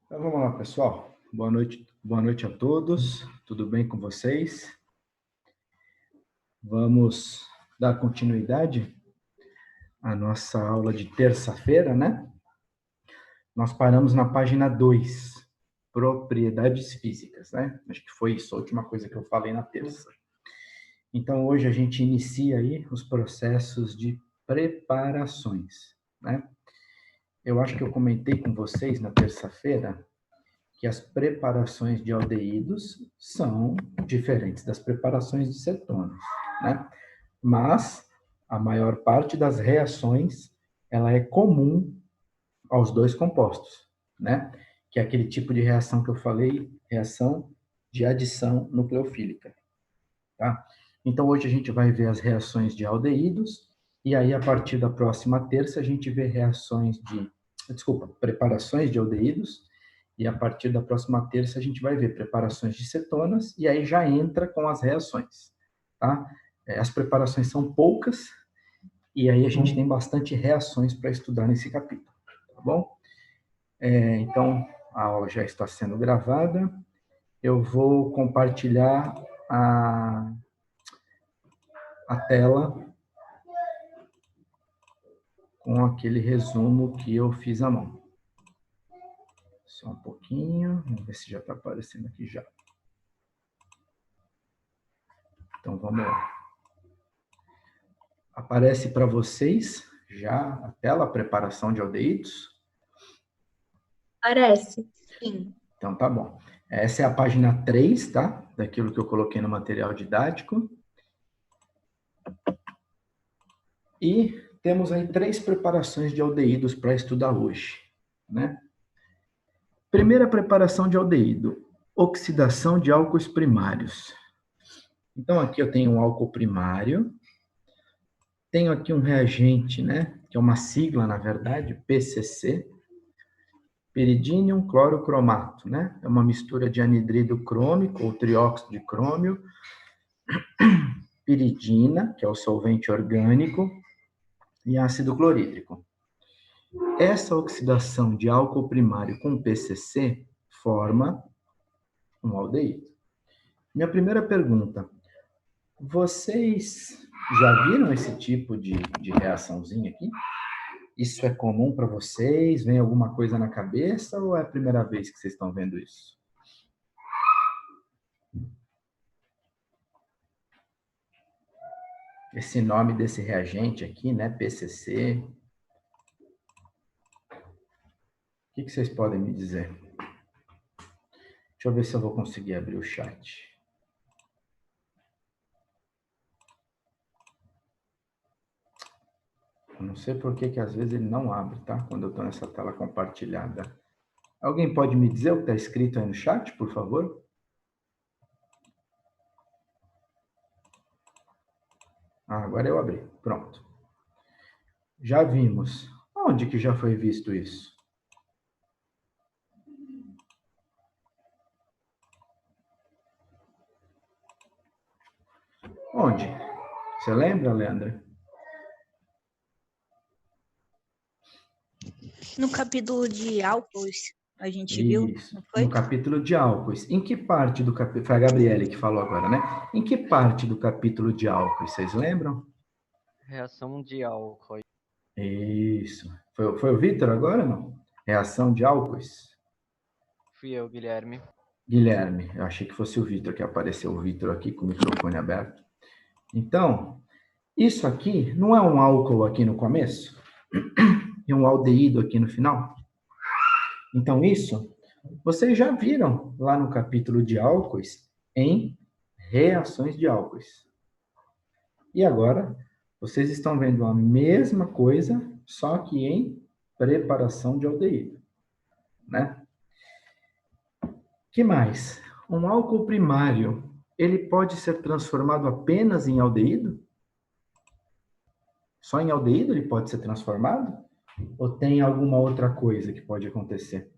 Então vamos lá, pessoal. Boa noite a todos. Tudo bem com vocês? Vamos dar continuidade à nossa aula de terça-feira, né? Nós paramos na página 2, propriedades físicas, né? Acho que foi isso a última coisa que eu falei na terça. Então hoje a gente inicia aí os processos de preparações, né? Eu acho que eu comentei com vocês na terça-feira que as preparações de aldeídos são diferentes das preparações de cetonas, né? Mas a maior parte das reações ela é comum aos dois compostos, né? Que é aquele tipo de reação que eu falei, reação de adição nucleofílica, tá? Então hoje a gente vai ver as reações de aldeídos e aí a partir da próxima terça a gente vê preparações de aldeídos e a partir da próxima terça a gente vai ver preparações de cetonas e aí já entra com as reações, tá? As preparações são poucas e aí a gente tem bastante reações para estudar nesse capítulo, tá bom? Então, a aula já está sendo gravada. Eu vou compartilhar a, a tela com aquele resumo que eu fiz à mão. Só um pouquinho, vamos ver se já está aparecendo aqui já. Então, vamos lá. Aparece para vocês já a tela, a preparação de aldeídos? Parece, sim. Então, tá bom. Essa é a página 3, tá? Daquilo que eu coloquei no material didático. E temos aí 3 preparações de aldeídos para estudar hoje, né? Primeira preparação de aldeído, oxidação de álcoois primários. Então, aqui eu tenho um álcool primário, tenho aqui um reagente, né? Que é uma sigla, na verdade, PCC, piridinium clorocromato, né? É uma mistura de anidrido crômico ou trióxido de crômio, piridina, que é o solvente orgânico, e ácido clorídrico. Essa oxidação de álcool primário com PCC forma um aldeído. Minha primeira pergunta: vocês já viram esse tipo de reaçãozinha aqui? Isso é comum para vocês? Vem alguma coisa na cabeça ou é a primeira vez que vocês estão vendo isso? Esse nome desse reagente aqui, né, PCC. O que vocês podem me dizer? Deixa eu ver se eu vou conseguir abrir o chat. Eu não sei por que às vezes ele não abre, tá? Quando eu estou nessa tela compartilhada. Alguém pode me dizer o que está escrito aí no chat, por favor? Agora eu abri. Pronto. Já vimos. Onde que já foi visto isso? Onde? Você lembra, Leandra? No capítulo de álcools, a gente viu, Isso, não no foi? capítulo de álcoois. Em que parte do capítulo... Foi a Gabriele que falou agora, né? Em que parte do capítulo de álcoois, vocês lembram? Reação de álcool. Isso. Foi o Vitor agora, não? Reação de álcoois. Fui eu, Guilherme. Guilherme, eu achei que fosse o Vitor, que apareceu o Vitor aqui com o microfone aberto. Então, isso aqui não é um álcool aqui no começo? E um aldeído aqui no final? Então, isso vocês já viram lá no capítulo de álcoois em reações de álcoois. E agora, vocês estão vendo a mesma coisa, só que em preparação de aldeído, né? Que mais? Um álcool primário, ele pode ser transformado apenas em aldeído? Só em aldeído ele pode ser transformado? Ou tem alguma outra coisa que pode acontecer?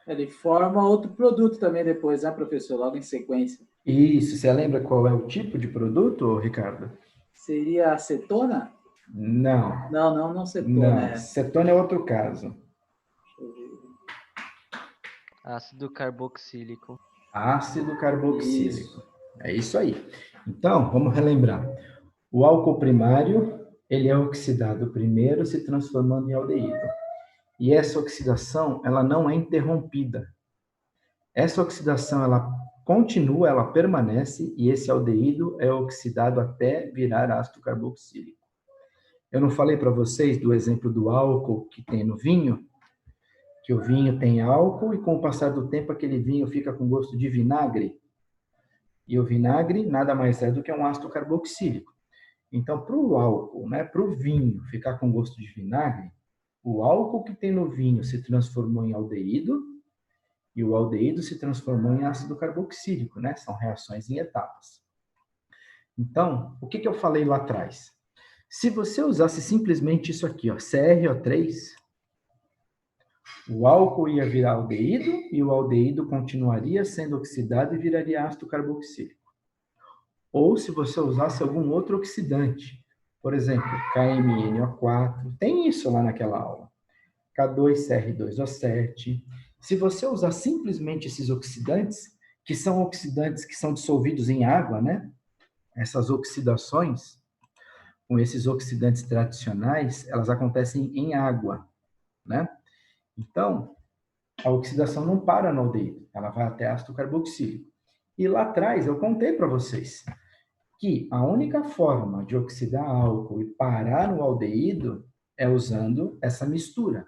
Ele forma outro produto também depois, né, professor? Logo em sequência. Isso, você lembra qual é o tipo de produto, Ricardo? Seria acetona? Não. Não acetona. Não. Cetona é outro caso. Deixa eu ver. Ácido carboxílico. Ácido carboxílico. Isso. É isso aí. Então, vamos relembrar. O álcool primário, ele é oxidado primeiro, se transformando em aldeído. E essa oxidação, ela não é interrompida. Essa oxidação, ela continua, ela permanece, e esse aldeído é oxidado até virar ácido carboxílico. Eu não falei para vocês do exemplo do álcool que tem no vinho? Que o vinho tem álcool e com o passar do tempo aquele vinho fica com gosto de vinagre. E o vinagre nada mais é do que um ácido carboxílico. Então, para o álcool, né, para o vinho ficar com gosto de vinagre, o álcool que tem no vinho se transformou em aldeído e o aldeído se transformou em ácido carboxílico, né? São reações em etapas. Então, o que eu falei lá atrás? Se você usasse simplesmente isso aqui, ó, CrO3, o álcool ia virar aldeído e o aldeído continuaria sendo oxidado e viraria ácido carboxílico. Ou se você usasse algum outro oxidante, por exemplo, KMnO4, tem isso lá naquela aula, K2CR2O7. Se você usar simplesmente esses oxidantes, que são oxidantes que são dissolvidos em água, né? Essas oxidações, com esses oxidantes tradicionais, elas acontecem em água, né? Então, a oxidação não para no aldeído, ela vai até ácido carboxílico. E lá atrás eu contei para vocês que a única forma de oxidar álcool e parar no aldeído é usando essa mistura,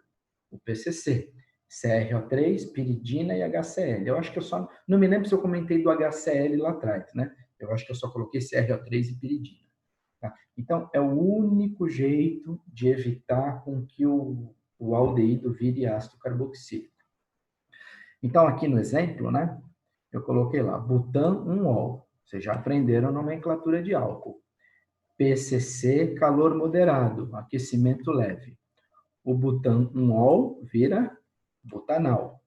o PCC, CrO3, piridina e HCl. Eu acho que eu só não me lembro se eu comentei do HCl lá atrás, né? Eu acho que eu só coloquei CrO3 e piridina. Tá? Então, é o único jeito de evitar com que o aldeído vire ácido carboxílico. Então, aqui no exemplo, né, eu coloquei lá, butan-1-ol. Vocês já aprenderam a nomenclatura de álcool. PCC, calor moderado, aquecimento leve. O butan-1-ol vira butanal,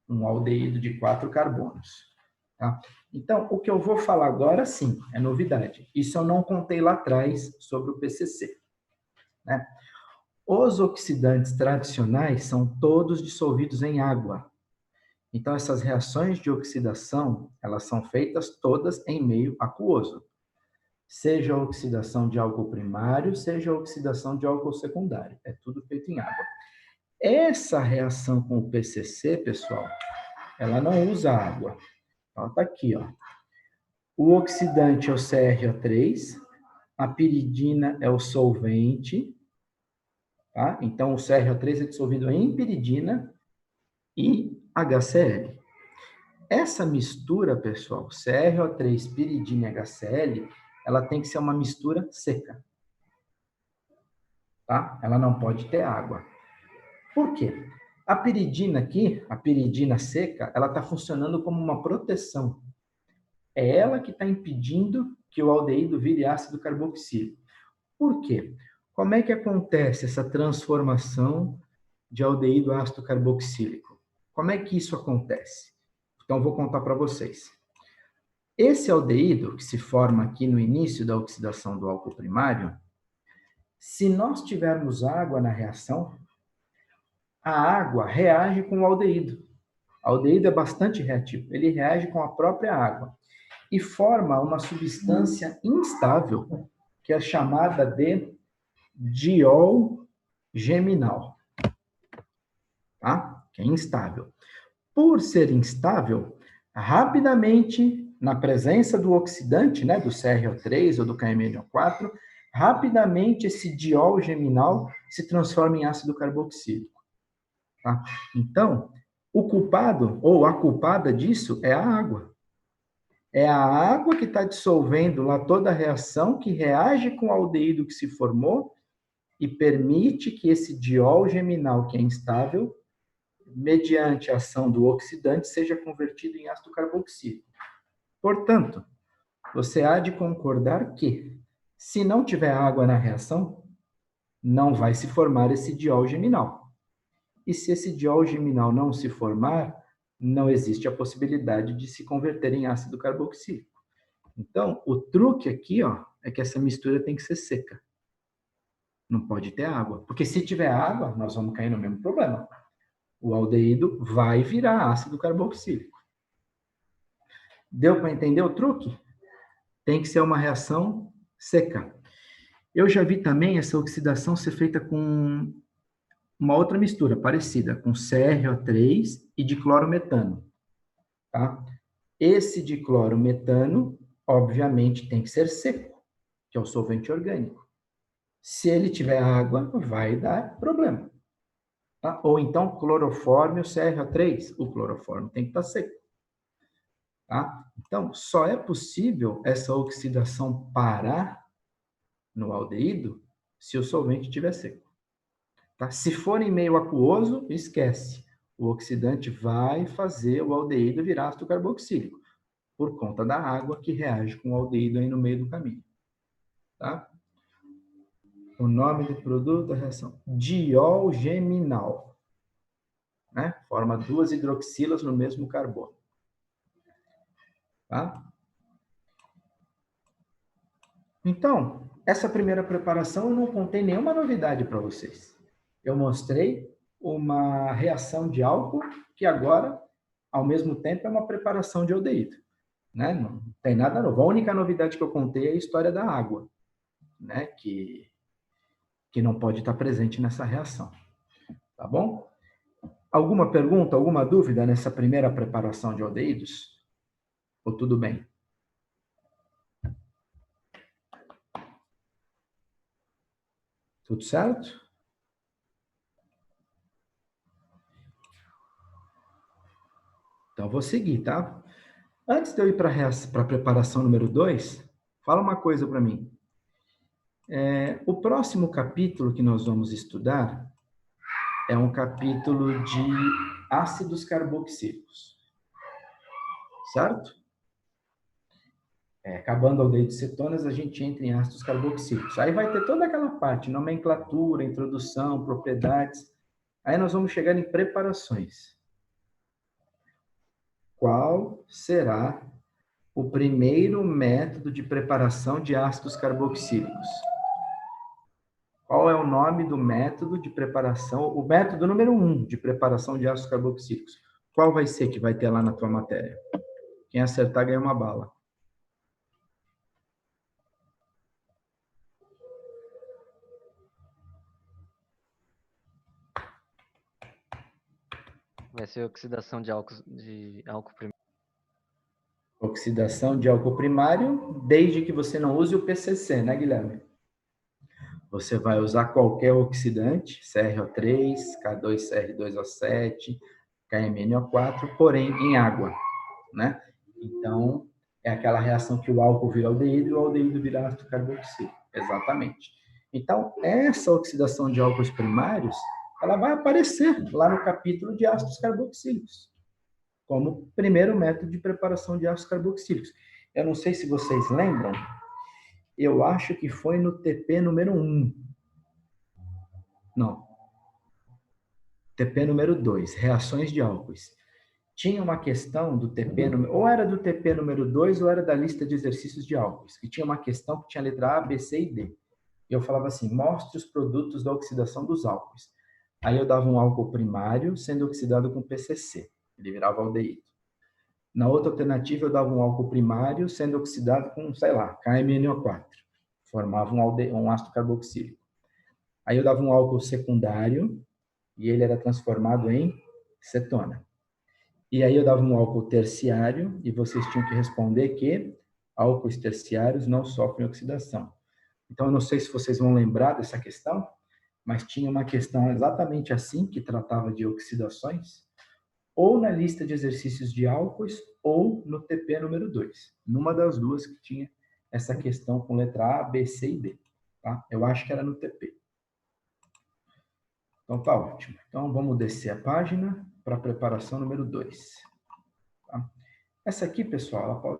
um aldeído de 4 carbonos. Tá? Então, o que eu vou falar agora, sim, é novidade. Isso eu não contei lá atrás sobre o PCC. Né? Os oxidantes tradicionais são todos dissolvidos em água. Então, essas reações de oxidação, elas são feitas todas em meio aquoso. Seja a oxidação de álcool primário, seja a oxidação de álcool secundário. É tudo feito em água. Essa reação com o PCC, pessoal, ela não usa água. Então, tá aqui, ó. O oxidante é o CrO3, a piridina é o solvente, tá? Então, o CrO3 é dissolvido em piridina e HCl. Essa mistura, pessoal, CrO3, piridina e HCl, ela tem que ser uma mistura seca. Tá? Ela não pode ter água. Por quê? A piridina aqui, a piridina seca, ela está funcionando como uma proteção. É ela que está impedindo que o aldeído vire ácido carboxílico. Por quê? Como é que acontece essa transformação de aldeído a ácido carboxílico? Como é que isso acontece? Então, vou contar para vocês. Esse aldeído, que se forma aqui no início da oxidação do álcool primário, se nós tivermos água na reação, a água reage com o aldeído. O aldeído é bastante reativo, ele reage com a própria água e forma uma substância instável, que é chamada de diol geminal, tá? Que é instável. Por ser instável, rapidamente, na presença do oxidante, né, do CrO3 ou do KMnO4, rapidamente esse diol geminal se transforma em ácido carboxílico. Tá? Então, o culpado ou a culpada disso é a água. É a água que está dissolvendo lá toda a reação, que reage com o aldeído que se formou e permite que esse diol geminal, que é instável, mediante a ação do oxidante, seja convertido em ácido carboxílico. Portanto, você há de concordar que, se não tiver água na reação, não vai se formar esse diol geminal. E se esse diol geminal não se formar, não existe a possibilidade de se converter em ácido carboxílico. Então, o truque aqui, ó, é que essa mistura tem que ser seca. Não pode ter água. Porque se tiver água, nós vamos cair no mesmo problema. O aldeído vai virar ácido carboxílico. Deu para entender o truque? Tem que ser uma reação seca. Eu já vi também essa oxidação ser feita com uma outra mistura parecida, com CrO3 e diclorometano. Tá? Esse diclorometano, obviamente, tem que ser seco, que é o solvente orgânico. Se ele tiver água, vai dar problema. Tá? Ou então, clorofórmio CrO3. O clorofórmio tem que estar seco. Tá? Então, só é possível essa oxidação parar no aldeído se o solvente estiver seco. Tá? Se for em meio aquoso, esquece. O oxidante vai fazer o aldeído virar ácido carboxílico, por conta da água que reage com o aldeído aí no meio do caminho. Tá? O nome do produto, a reação diol geminal. Né? Forma 2 hidroxilas no mesmo carbono. Tá? Então, essa primeira preparação eu não contei nenhuma novidade para vocês. Eu mostrei uma reação de álcool que agora, ao mesmo tempo, é uma preparação de aldeído. Né? Não tem nada novo. A única novidade que eu contei é a história da água, né? que não pode estar presente nessa reação. Tá bom? Alguma pergunta, alguma dúvida nessa primeira preparação de aldeídos? Ou tudo bem? Tudo certo? Então, vou seguir, tá? Antes de eu ir para a preparação número 2, fala uma coisa para mim. O próximo capítulo que nós vamos estudar é um capítulo de ácidos carboxílicos. Certo? Acabando o aldeído de cetonas, a gente entra em ácidos carboxílicos. Aí vai ter toda aquela parte, nomenclatura, introdução, propriedades. Aí nós vamos chegar em preparações. Qual será o primeiro método de preparação de ácidos carboxílicos? Qual é o nome do método de preparação, o método número 1 de preparação de ácidos carboxílicos? Qual vai ser que vai ter lá na tua matéria? Quem acertar ganha uma bala. Vai ser oxidação de álcool primário. Oxidação de álcool primário, desde que você não use o PCC, né, Guilherme? Você vai usar qualquer oxidante, CrO3, K2CR2O7, KMnO4, porém em água, né? Então, é aquela reação que o álcool vira aldeído e o aldeído vira ácido carboxílico. Exatamente. Então, essa oxidação de álcools primários, ela vai aparecer lá no capítulo de ácidos carboxílicos, como primeiro método de preparação de ácidos carboxílicos. Eu não sei se vocês lembram, eu acho que foi no TP número 1. Não. TP número 2, reações de álcoois. Tinha uma questão do TP, ou era do TP número 2, ou era da lista de exercícios de álcoois, que tinha uma questão que tinha a letra A, B, C e D. E eu falava assim, mostre os produtos da oxidação dos álcoois. Aí eu dava um álcool primário sendo oxidado com PCC. Ele virava aldeído. Na outra alternativa, eu dava um álcool primário sendo oxidado com, sei lá, KMnO4. Formava um ácido carboxílico. Aí eu dava um álcool secundário e ele era transformado em cetona. E aí eu dava um álcool terciário e vocês tinham que responder que álcoois terciários não sofrem oxidação. Então, eu não sei se vocês vão lembrar dessa questão, mas tinha uma questão exatamente assim, que tratava de oxidações, ou na lista de exercícios de álcoois, ou no TP número 2. Numa das duas que tinha essa questão com letra A, B, C e D. Tá? Eu acho que era no TP. Então, tá ótimo. Então, vamos descer a página para a preparação número 2. Tá? Essa aqui, pessoal,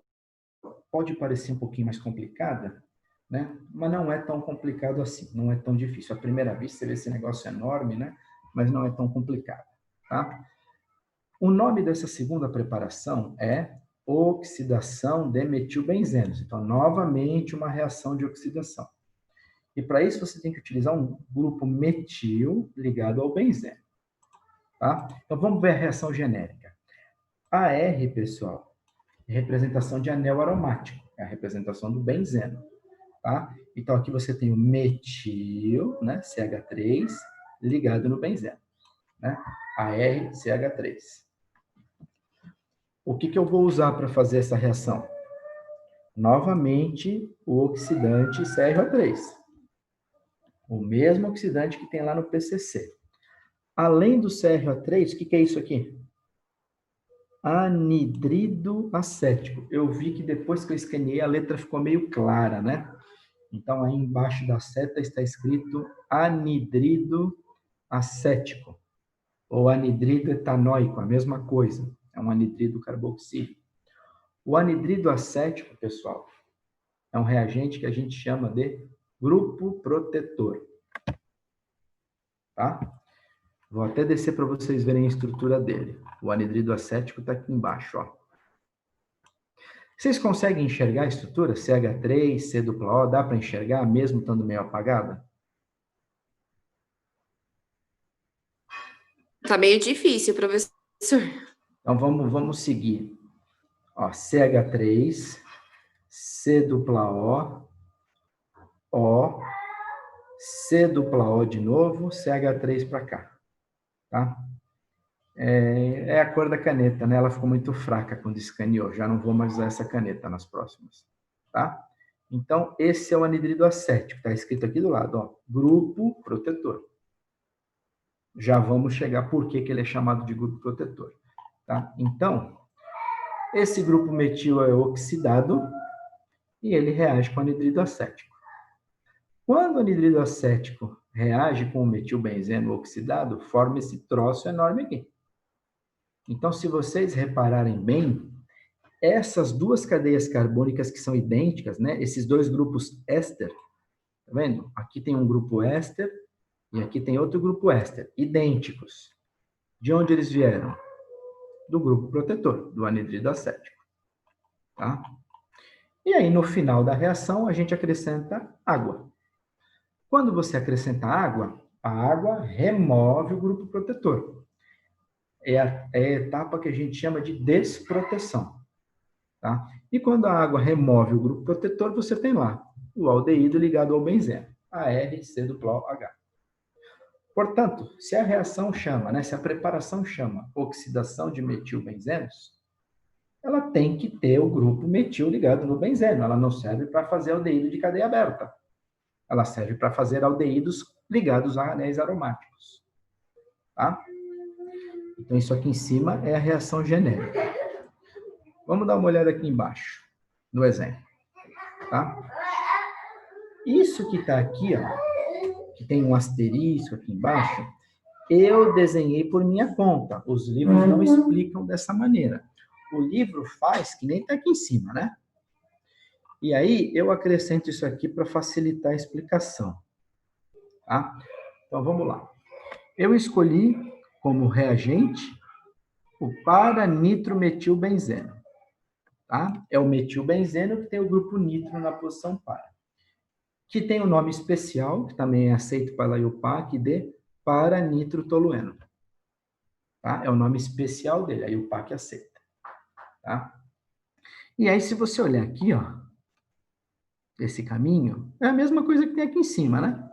ela pode parecer um pouquinho mais complicada, né? Mas não é tão complicado assim, não é tão difícil. À primeira vista, você vê esse negócio enorme, né? Mas não é tão complicado. Tá? O nome dessa segunda preparação é oxidação de metilbenzenos. Então, novamente, uma reação de oxidação. E para isso, você tem que utilizar um grupo metil ligado ao benzeno. Tá? Então, vamos ver a reação genérica. AR, pessoal, é representação de anel aromático. É a representação do benzeno. Tá? Então, aqui você tem o metil, né, CH3, ligado no benzeno. Né? ArCH3. O que eu vou usar para fazer essa reação? Novamente, o oxidante CrO3. O mesmo oxidante que tem lá no PCC. Além do CrO3, o que é isso aqui? Anidrido acético. Eu vi que depois que eu escaneei, a letra ficou meio clara, né? Então, aí embaixo da seta está escrito anidrido acético. Ou anidrido etanóico, a mesma coisa. É um anidrido carboxílico. O anidrido acético, pessoal, é um reagente que a gente chama de grupo protetor. Tá? Vou até descer para vocês verem a estrutura dele. O anidrido acético está aqui embaixo, ó. Vocês conseguem enxergar a estrutura? CH3, C-O, dá para enxergar mesmo estando meio apagada? Tá meio difícil, professor. Então, vamos seguir. Ó, CH3, C-O, O, C-O de novo, CH3 para cá. Tá? É a cor da caneta, né? Ela ficou muito fraca quando escaneou. Já não vou mais usar essa caneta nas próximas. Tá? Então, esse é o anidrido acético. Está escrito aqui do lado, ó, grupo protetor. Já vamos chegar por que ele é chamado de grupo protetor. Tá? Então, esse grupo metil é oxidado e ele reage com o anidrido acético. Quando o anidrido acético reage com o metilbenzeno oxidado, forma esse troço enorme aqui. Então, se vocês repararem bem, essas duas cadeias carbônicas que são idênticas, né? Esses dois grupos éster, tá vendo? Aqui tem um grupo éster e aqui tem outro grupo éster, idênticos. De onde eles vieram? Do grupo protetor, do anidrido acético. Tá? E aí, no final da reação, a gente acrescenta água. Quando você acrescenta água, a água remove o grupo protetor. É a etapa que a gente chama de desproteção. Tá? E quando a água remove o grupo protetor, você tem lá o aldeído ligado ao benzeno, ArCOH. Portanto, se a reação chama, né, se a preparação chama oxidação de metilbenzenos, ela tem que ter o grupo metil ligado no benzeno. Ela não serve para fazer aldeído de cadeia aberta. Ela serve para fazer aldeídos ligados a anéis aromáticos. Tá? Então, isso aqui em cima é a reação genérica. Vamos dar uma olhada aqui embaixo, no exemplo. Tá? Isso que está aqui, ó, que tem um asterisco aqui embaixo, eu desenhei por minha conta. Os livros não explicam dessa maneira. O livro faz que nem está aqui em cima, né? E aí, eu acrescento isso aqui para facilitar a explicação. Tá? Então, vamos lá. Eu escolhi como reagente o para-nitrometilbenzeno. Tá? É o metilbenzeno que tem o grupo nitro na posição para. Que tem o um nome especial, que também é aceito pela IUPAC, de para-nitrotolueno. Tá? É o nome especial dele, a IUPAC aceita. Tá? E aí, se você olhar aqui, ó, esse caminho, é a mesma coisa que tem aqui em cima, né?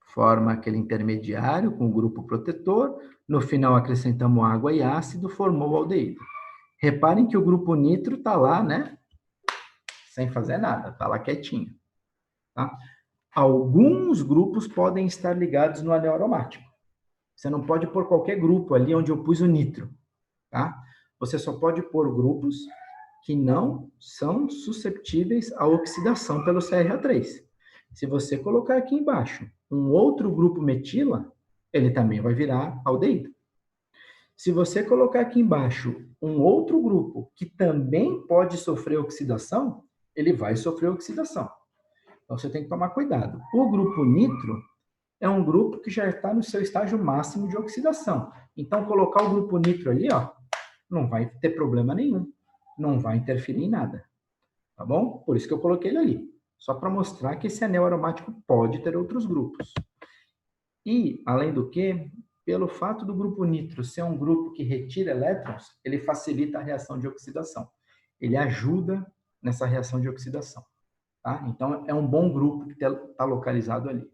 Forma aquele intermediário com o grupo protetor, no final acrescentamos água e ácido, formou o aldeído. Reparem que o grupo nitro está lá, né? Sem fazer nada, está lá quietinho. Tá? Alguns grupos podem estar ligados no anel aromático. Você não pode pôr qualquer grupo ali onde eu pus o nitro. Tá? Você só pode pôr grupos que não são susceptíveis à oxidação pelo CrO3. Se você colocar aqui embaixo um outro grupo metila, ele também vai virar aldeído. Se você colocar aqui embaixo um outro grupo que também pode sofrer oxidação, ele vai sofrer oxidação. Então, você tem que tomar cuidado. O grupo nitro é um grupo que já está no seu estágio máximo de oxidação. Então, colocar o grupo nitro ali, ó, não vai ter problema nenhum. não vai interferir em nada, tá bom? Por isso que eu coloquei ele ali, só para mostrar que esse anel aromático pode ter outros grupos. E, além do que, pelo fato do grupo nitro ser um grupo que retira elétrons, ele facilita a reação de oxidação. Ele ajuda nessa reação de oxidação, tá? Então, é um bom grupo que está localizado ali.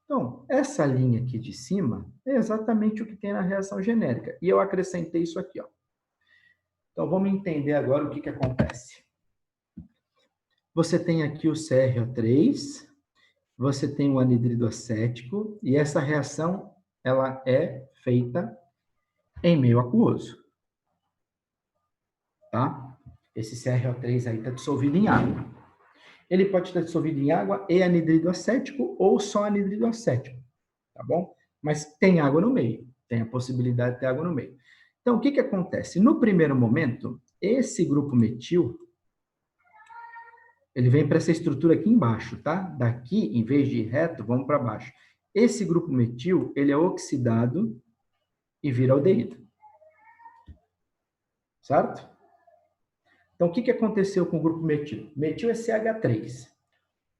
Então, essa linha aqui de cima é exatamente o que tem na reação genérica. E eu acrescentei isso aqui, ó. Então, vamos entender agora o que acontece. Você tem aqui o CrO3, você tem o anidrido acético, e essa reação, ela é feita em meio aquoso. Tá? Esse CrO3 aí está dissolvido em água. Ele pode estar dissolvido em água e anidrido acético, ou só anidrido acético, tá bom? Mas tem água no meio, tem a possibilidade de ter água no meio. Então, o que acontece? No primeiro momento, esse grupo metil, ele vem para essa estrutura aqui embaixo, tá? Daqui, em vez de ir reto, vamos para baixo. Esse grupo metil, ele é oxidado e vira aldeído. Certo? Então, o que aconteceu com o grupo metil? Metil é CH3.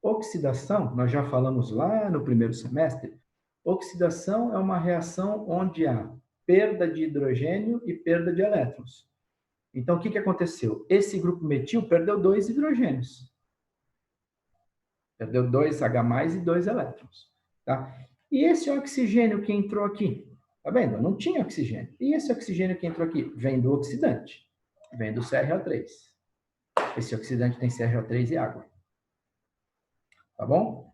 Oxidação, nós já falamos lá no primeiro semestre, oxidação é uma reação onde há perda de hidrogênio e perda de elétrons. Então, o que aconteceu? Esse grupo metil perdeu 2 hidrogênios. Perdeu 2 H+, e 2 elétrons. Tá? E esse oxigênio que entrou aqui? Tá vendo? Não tinha oxigênio. E esse oxigênio que entrou aqui? Vem do oxidante. Vem do CrO3. Esse oxidante tem CrO3 e água. Tá bom?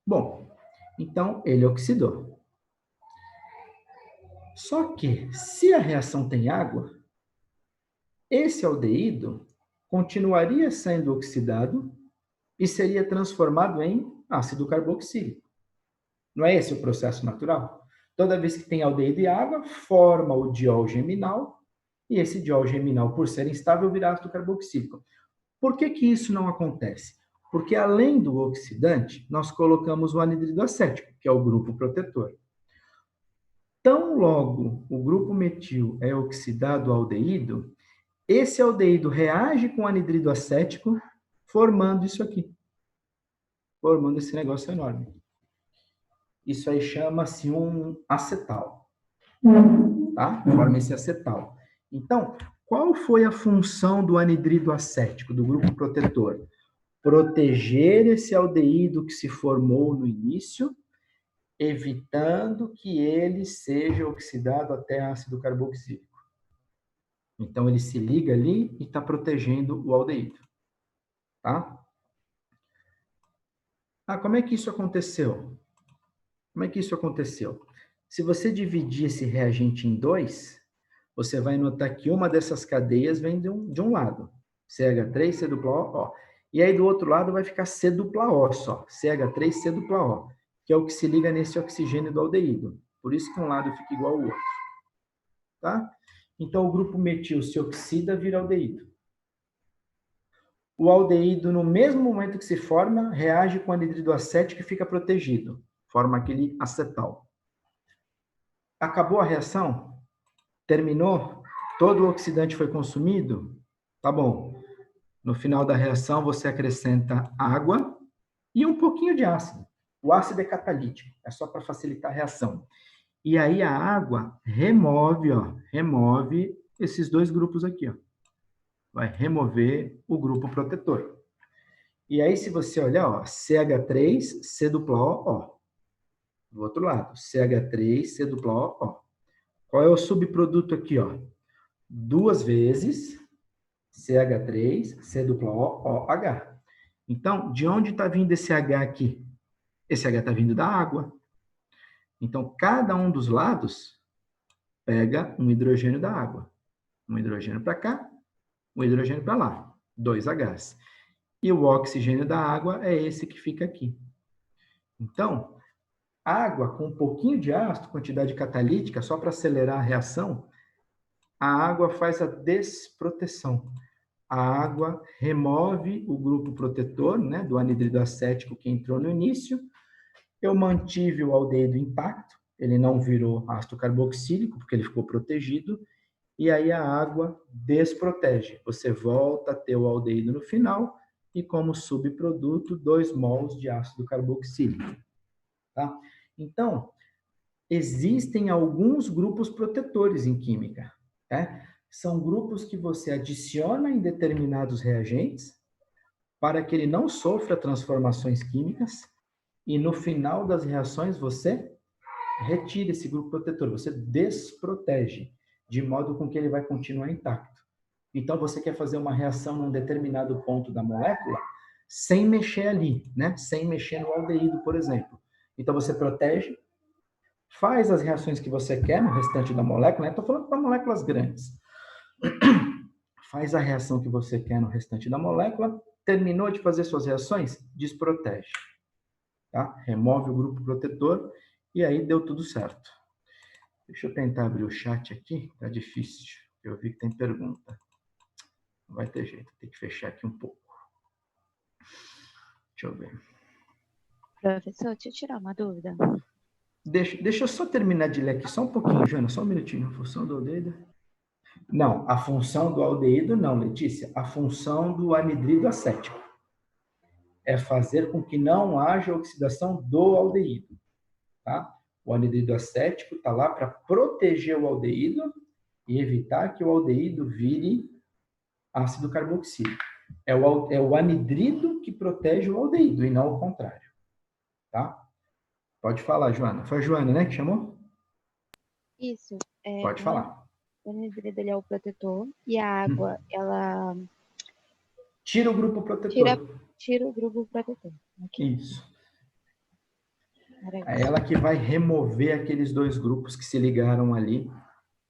Bom, então ele oxidou. Só que, se a reação tem água, esse aldeído continuaria sendo oxidado e seria transformado em ácido carboxílico. Não é esse o processo natural? Toda vez que tem aldeído e água, forma o diol geminal, e esse diol geminal, por ser instável, vira ácido carboxílico. Por que isso não acontece? Porque, além do oxidante, nós colocamos o anidrido acético, que é o grupo protetor. Tão logo o grupo metil é oxidado ao aldeído, esse aldeído reage com o anidrido acético, formando isso aqui. Formando esse negócio enorme. Isso aí chama-se um acetal. Tá? Forma esse acetal. Então, qual foi a função do anidrido acético, do grupo protetor? Proteger esse aldeído que se formou no início, evitando que ele seja oxidado até ácido carboxílico. Então, ele se liga ali e está protegendo o aldeído. Tá? Como é que isso aconteceu? Como é que isso aconteceu? Se você dividir esse reagente em 2, você vai notar que uma dessas cadeias vem de um lado. CH3, C dupla O. E aí, do outro lado, vai ficar C dupla O só. CH3, C dupla O. Que é o que se liga nesse oxigênio do aldeído. Por isso que um lado fica igual ao outro. Tá? Então, o grupo metil se oxida, vira aldeído. O aldeído, no mesmo momento que se forma, reage com o anidrido acético e fica protegido. Forma aquele acetal. Acabou a reação? Terminou? Todo o oxidante foi consumido? Tá bom. No final da reação, você acrescenta água e um pouquinho de ácido. O ácido é catalítico, é só para facilitar a reação. E aí a água remove esses 2 grupos aqui, ó. Vai remover o grupo protetor. E aí, se você olhar, ó, CH3, C dupla O. Do outro lado, CH3, C dupla O. Qual é o subproduto aqui, ó? 2 vezes CH3, C dupla O, OH. Então, de onde está vindo esse H aqui? Esse H está vindo da água. Então, cada um dos lados pega um hidrogênio da água. Um hidrogênio para cá, um hidrogênio para lá. 2 Hs. E o oxigênio da água é esse que fica aqui. Então, água com um pouquinho de ácido, quantidade catalítica, só para acelerar a reação, a água faz a desproteção. A água remove o grupo protetor, né, do anidrido acético que entrou no início. Eu mantive o aldeído intacto, ele não virou ácido carboxílico, porque ele ficou protegido, e aí a água desprotege. Você volta a ter o aldeído no final e como subproduto 2 mols de ácido carboxílico. Tá? Então, existem alguns grupos protetores em química. Tá? São grupos que você adiciona em determinados reagentes para que ele não sofra transformações químicas e no final das reações você retira esse grupo protetor, você desprotege, de modo com que ele vai continuar intacto. Então, você quer fazer uma reação num determinado ponto da molécula sem mexer ali, né? Sem mexer no aldeído, por exemplo. Então, você protege, faz as reações que você quer no restante da molécula, né? Estou falando para moléculas grandes. Faz a reação que você quer no restante da molécula, terminou de fazer suas reações, desprotege. Tá? Remove o grupo protetor e aí deu tudo certo. Deixa eu tentar abrir o chat aqui, tá difícil. Eu vi que tem pergunta. Não vai ter jeito, tem que fechar aqui um pouco. Deixa eu ver. Professor, deixa eu tirar uma dúvida. Deixa eu só terminar de ler aqui, só um pouquinho, Jana, só um minutinho. A função do aldeído? Não, a função do aldeído não, Letícia. A função do anidrido acético é fazer com que não haja oxidação do aldeído. Tá? O anidrido acético está lá para proteger o aldeído e evitar que o aldeído vire ácido carboxílico. É o anidrido que protege o aldeído e não o contrário. Tá? Pode falar, Joana. Foi a Joana, né, que chamou? Isso. Pode falar. O anidrido ele é o protetor e a água, ela Tira o grupo protetor. tira o grupo protetor. Aqui. Isso. É ela que vai remover aqueles 2 grupos que se ligaram ali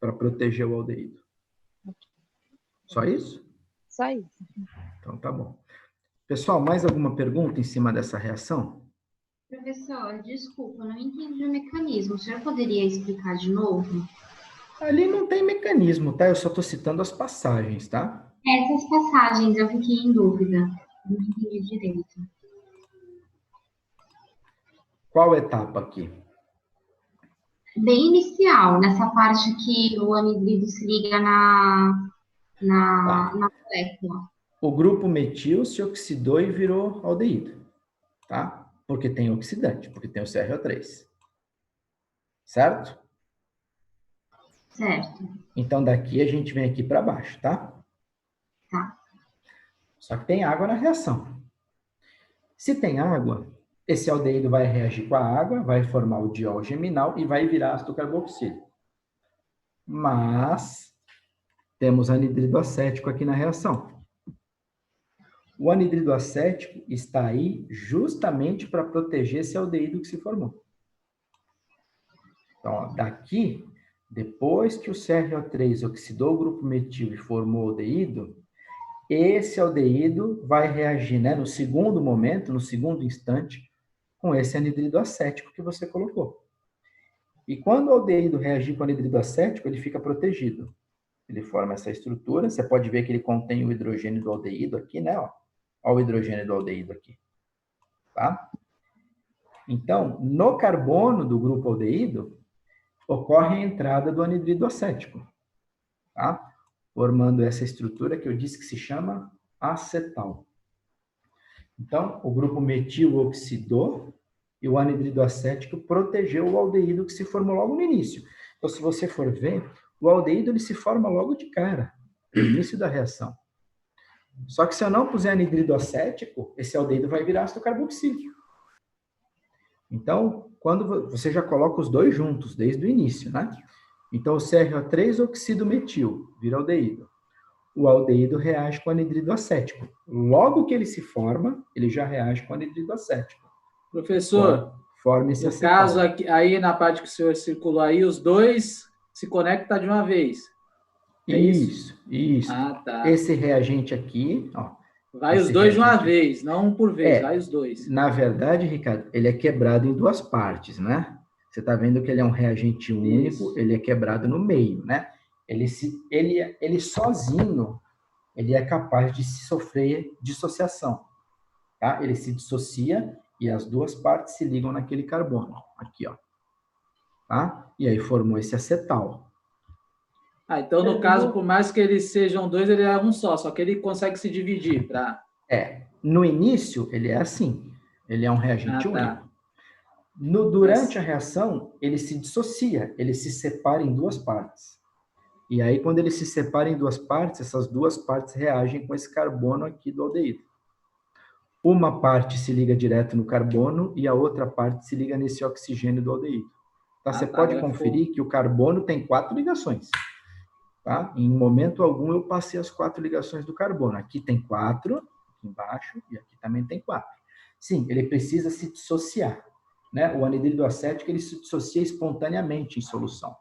para proteger o aldeído. Só isso? Só isso. Então tá bom. Pessoal, mais alguma pergunta em cima dessa reação? Professor, desculpa, eu não entendi o mecanismo. O senhor poderia explicar de novo? Ali não tem mecanismo, tá? Eu só estou citando as passagens, tá? Essas passagens eu fiquei em dúvida. Não entendi direito. Qual etapa aqui? Bem inicial, nessa parte que o anidrido se liga na molécula. O grupo metil se oxidou e virou aldeído, tá? Porque tem oxidante, porque tem o CrO3. Certo? Certo. Então, daqui a gente vem aqui para baixo, tá? Tá. Só que tem água na reação. Se tem água, esse aldeído vai reagir com a água, vai formar o diol geminal e vai virar ácido carboxílico. Mas temos anidrido acético aqui na reação. O anidrido acético está aí justamente para proteger esse aldeído que se formou. Então, ó, daqui, depois que o CrO3 oxidou o grupo metil e formou o aldeído, esse aldeído vai reagir, né, no segundo momento, no segundo instante, com esse anidrido acético que você colocou. E quando o aldeído reagir com o anidrido acético, ele fica protegido. Ele forma essa estrutura, você pode ver que ele contém o hidrogênio do aldeído aqui, né? Ó, o hidrogênio do aldeído aqui. Tá? Então, no carbono do grupo aldeído, ocorre a entrada do anidrido acético. Tá? Formando essa estrutura que eu disse que se chama acetal. Então, o grupo metil oxidou e o anidrido acético protegeu o aldeído que se formou logo no início. Então, se você for ver, o aldeído ele se forma logo de cara, no início da reação. Só que se eu não puser anidrido acético, esse aldeído vai virar ácido carboxílico. Então, quando você já coloca os 2 juntos, desde o início, né? Então, o CrO3 oxida o metil, vira aldeído. O aldeído reage com anidrido acético. Logo que ele se forma, ele já reage com anidrido acético. Professor, forma esse no acetal. caso aqui, aí na parte que o senhor circulou aí, os 2 se conectam de uma vez. É isso. Ah, tá. Esse reagente aqui, ó. Vai os 2 de uma vez, não um por vez, vai os 2. Na verdade, Ricardo, ele é quebrado em 2 partes, né? Você está vendo que ele é um reagente único, isso. Ele é quebrado no meio, né? Ele sozinho, ele é capaz de sofrer dissociação, tá? Ele se dissocia e as 2 partes se ligam naquele carbono, aqui, ó. Tá? E aí formou esse acetal. Ah, então no caso, por mais que eles sejam dois, ele é um só que ele consegue se dividir para... No início, ele é assim. Ele é um reagente Ah, tá. único. Durante a reação, ele se dissocia, ele se separa em duas partes. E aí, quando ele se separa em duas partes, essas duas partes reagem com esse carbono aqui do aldeído. Uma parte se liga direto no carbono e a outra parte se liga nesse oxigênio do aldeído. Tá? Você pode conferir que o carbono tem 4 ligações. Tá? Em momento algum, eu passei as 4 ligações do carbono. Aqui tem 4, aqui embaixo, e aqui também tem 4. Sim, ele precisa se dissociar. Né? O anidrido acético ele se dissocia espontaneamente em solução.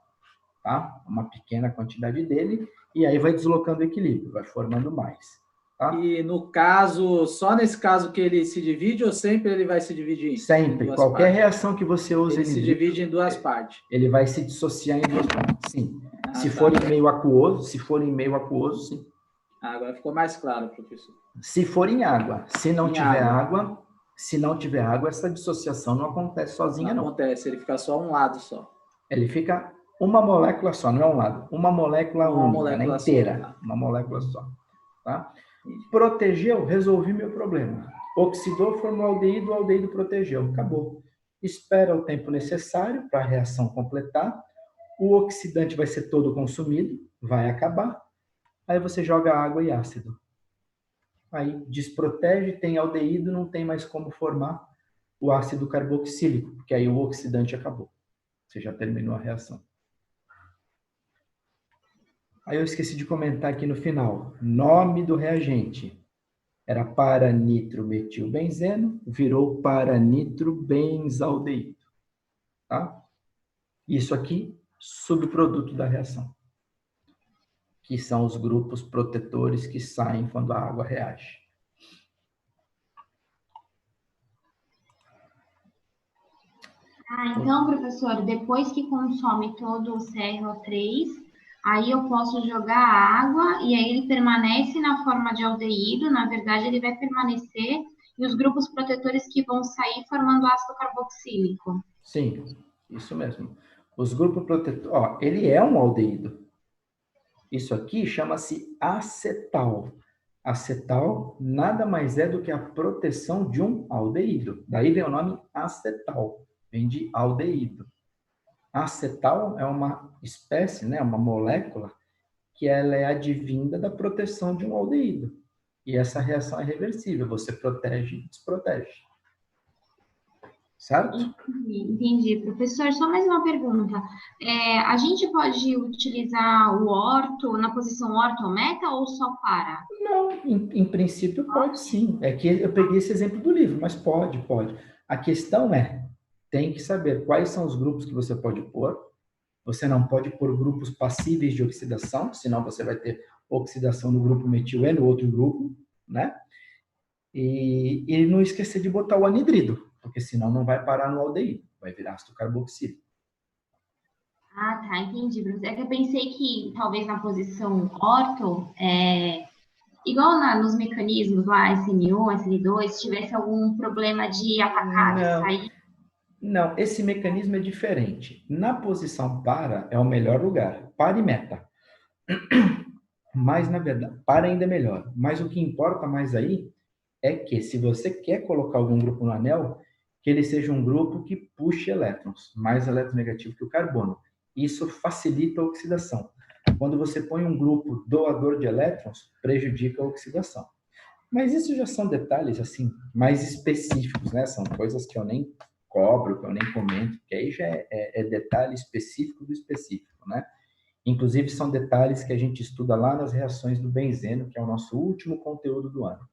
Tá? Uma pequena quantidade dele, e aí vai deslocando o equilíbrio, vai formando mais. Tá? E no caso, só nesse caso que ele se divide, ou sempre ele vai se dividir? Sempre. Qualquer reação que você use ele se divide em duas partes. Ele vai se dissociar em duas partes, sim. Se for em meio aquoso, sim. Agora ficou mais claro, professor. Se for em água, se não tiver água, essa dissociação não acontece sozinha, não. Não acontece, ele fica só um lado só. Ele fica uma molécula só, não é um lado. Uma molécula única, né, inteira. Uma molécula só. Tá? Protegeu, resolvi meu problema. Oxidou, formou aldeído, o aldeído protegeu. Acabou. Espera o tempo necessário para a reação completar. O oxidante vai ser todo consumido, vai acabar. Aí você joga água e ácido. Aí desprotege, tem aldeído, não tem mais como formar o ácido carboxílico, porque aí o oxidante acabou. Você já terminou a reação. Aí eu esqueci de comentar aqui no final. Nome do reagente. Era paranitrometilbenzeno, virou paranitrobenzaldeído. Tá? Isso aqui, subproduto da reação. Que são os grupos protetores que saem quando a água reage. Então, professor, depois que consome todo o CrO3, aí eu posso jogar água e aí ele permanece na forma de aldeído, na verdade ele vai permanecer, e os grupos protetores que vão sair formando ácido carboxílico. Sim, isso mesmo. Os grupos protetores, ele é um aldeído. Isso aqui chama-se acetal. Acetal nada mais é do que a proteção de um aldeído. Daí vem o nome acetal, vem de aldeído. Acetal é uma espécie, né, uma molécula, que ela é advinda da proteção de um aldeído. E essa reação é reversível, você protege e desprotege. Certo? Entendi. Professor, só mais uma pergunta. A gente pode utilizar o orto na posição orto-meta ou só para? Não, em princípio pode sim. É que eu peguei esse exemplo do livro, mas pode. A questão tem que saber quais são os grupos que você pode pôr. Você não pode pôr grupos passíveis de oxidação, senão você vai ter oxidação no grupo metil e no outro grupo, né? E não esquecer de botar o anidrido, porque senão não vai parar no aldeído, vai virar ácido carboxílico. Ah, tá, entendi, professor. É que eu pensei que talvez na posição orto, igual nos mecanismos lá, SN1, SN2, se tivesse algum problema de atacado, sair. Não, esse mecanismo é diferente. Na posição para é o melhor lugar, para e meta. Mas, na verdade, para ainda é melhor. Mas o que importa mais aí é que, se você quer colocar algum grupo no anel, que ele seja um grupo que puxe elétrons, mais eletronegativo que o carbono. Isso facilita a oxidação. Quando você põe um grupo doador de elétrons, prejudica a oxidação. Mas isso já são detalhes, assim, mais específicos, né? São coisas que eu nem cobro, que eu nem comento, que aí já é detalhe específico do específico, né? Inclusive, são detalhes que a gente estuda lá nas reações do benzeno, que é o nosso último conteúdo do ano.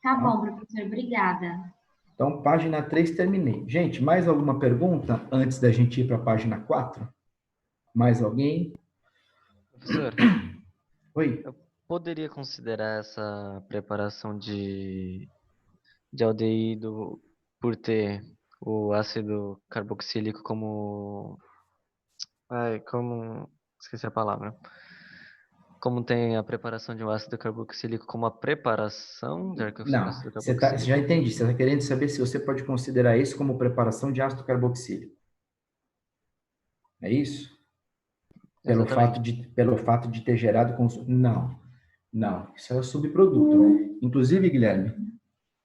Tá bom, professor, obrigada. Então, página 3, terminei. Gente, mais alguma pergunta antes da gente ir para a página 4? Mais alguém? Professor, Oi? eu poderia considerar essa preparação de aldeído por ter o ácido carboxílico como... Esqueci a palavra. Como tem a preparação de um ácido carboxílico como a preparação de ácido Não, carboxílico? já entendi. Você está querendo saber se você pode considerar isso como preparação de ácido carboxílico. É isso? Exatamente. Pelo fato de ter gerado consumo. Não, isso é o subproduto. Inclusive, Guilherme,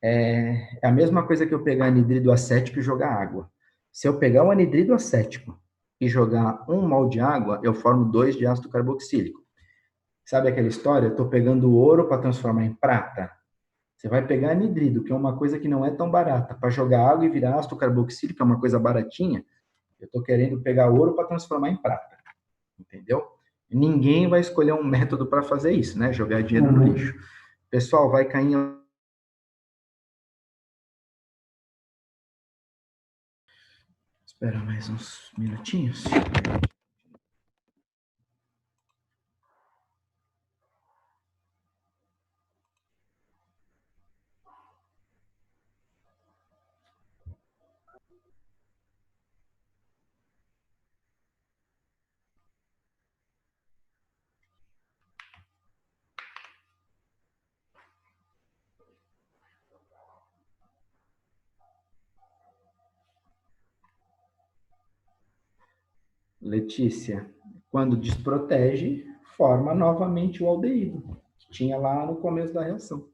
é a mesma coisa que eu pegar anidrido acético e jogar água. Se eu pegar o anidrido acético e jogar 1 mol de água, eu formo 2 de ácido carboxílico. Sabe aquela história? Eu estou pegando ouro para transformar em prata. Você vai pegar anidrido, que é uma coisa que não é tão barata, para jogar água e virar ácido carboxílico, que é uma coisa baratinha. Eu estou querendo pegar ouro para transformar em prata. Entendeu? Ninguém vai escolher um método para fazer isso, né? Jogar dinheiro no lixo. Pessoal, vai cair em... Espera mais uns minutinhos. Letícia, quando desprotege, forma novamente o aldeído, que tinha lá no começo da reação.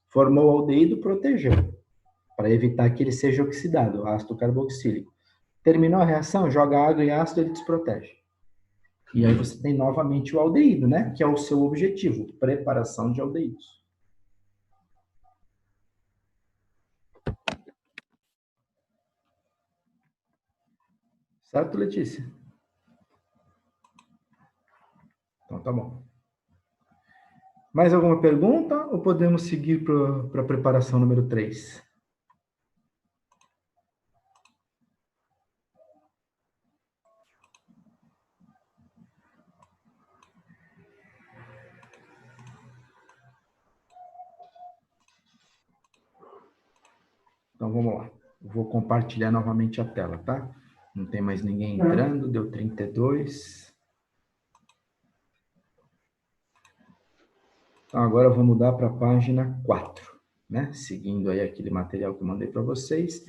Formou o aldeído, protegeu, para evitar que ele seja oxidado, ácido carboxílico. Terminou a reação, joga água e ácido, ele desprotege. E aí você tem novamente o aldeído, né? Que é o seu objetivo, preparação de aldeídos. Certo, Letícia? Então tá bom. Mais alguma pergunta ou podemos seguir para a preparação número 3? Então vamos lá. Vou compartilhar novamente a tela, tá? Não tem mais ninguém entrando, deu 32. Então agora eu vou mudar para a página 4, né? Seguindo aí aquele material que eu mandei para vocês.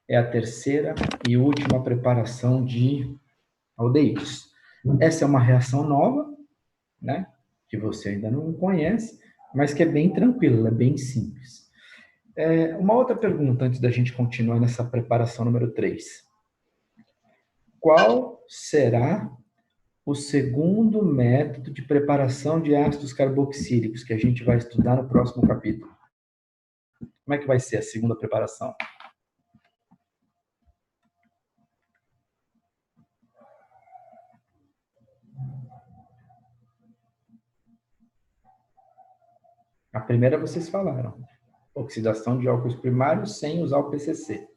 É a terceira e última preparação de aldeídos. Essa é uma reação nova, né? Que você ainda não conhece, mas que é bem tranquila, é bem simples. Uma outra pergunta antes da gente continuar nessa preparação número 3. Qual será o segundo método de preparação de ácidos carboxílicos que a gente vai estudar no próximo capítulo? Como é que vai ser a segunda preparação? A primeira vocês falaram. Oxidação de álcools primários sem usar o PCC.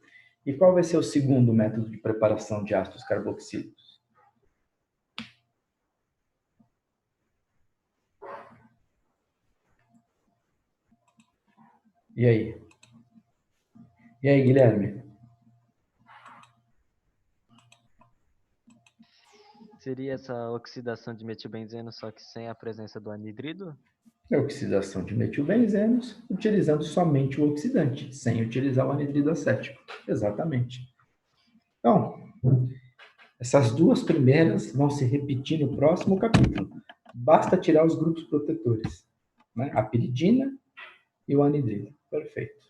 E qual vai ser o segundo método de preparação de ácidos carboxílicos? E aí? E aí, Guilherme? Seria essa oxidação de metilbenzeno, só que sem a presença do anidrido? É oxidação de metilbenzenos, utilizando somente o oxidante, sem utilizar o anidrido acético. Exatamente. Então, essas duas primeiras vão se repetir no próximo capítulo. Basta tirar os grupos protetores, né? A piridina e o anidrido. Perfeito.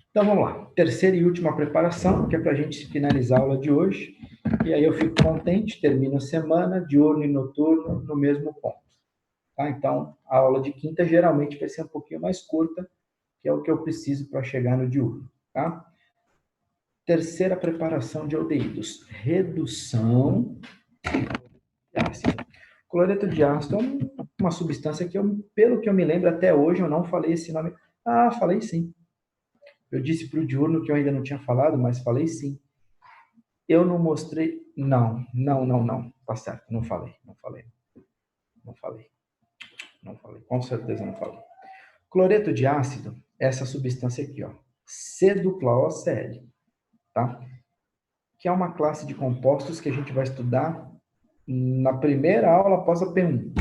Então, vamos lá. Terceira e última preparação, que é para a gente finalizar a aula de hoje. E aí eu fico contente, termino a semana, diurno e noturno, no mesmo ponto. Tá? Então, a aula de quinta geralmente vai ser um pouquinho mais curta, que é o que eu preciso para chegar no diurno. Tá? Terceira preparação de aldeídos. Redução de ácido. Cloreto de ácido é uma substância que, pelo que eu me lembro, até hoje eu não falei esse nome. Ah, falei sim. Eu disse para o diurno que eu ainda não tinha falado, mas falei sim. Eu não mostrei... Não. Tá certo, não falei. Com certeza não falei. Cloreto de ácido é essa substância aqui, ó. C-OCl, tá? Que é uma classe de compostos que a gente vai estudar na primeira aula após a P1.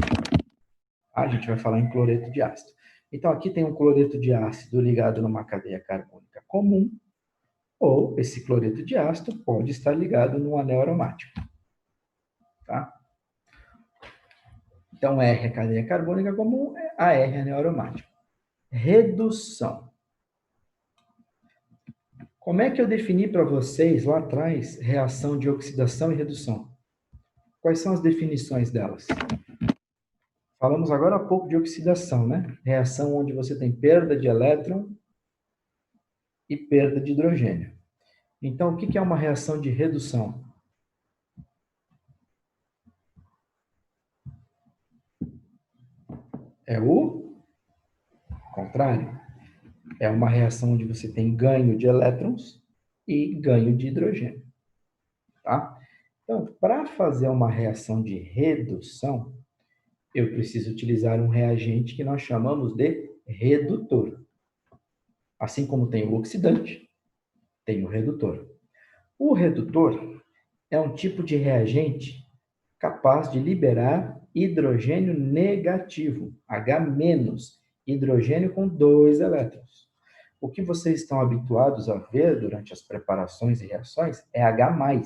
A gente vai falar em cloreto de ácido. Então, aqui tem um cloreto de ácido ligado numa cadeia carbônica comum, ou esse cloreto de ácido pode estar ligado num anel aromático. Tá? Então, R é cadeia carbônica comum, AR é anel aromático. Redução. Como é que eu defini para vocês, lá atrás, reação de oxidação e redução? Quais são as definições delas? Falamos agora há pouco de oxidação, né? Reação onde você tem perda de elétron e perda de hidrogênio. Então, o que é uma reação de redução? É o contrário. É uma reação onde você tem ganho de elétrons e ganho de hidrogênio. Tá? Então, para fazer uma reação de redução, eu preciso utilizar um reagente que nós chamamos de redutor. Assim como tem o oxidante, tem o redutor. O redutor é um tipo de reagente capaz de liberar hidrogênio negativo, H-, hidrogênio com 2 elétrons. O que vocês estão habituados a ver durante as preparações e reações é H+,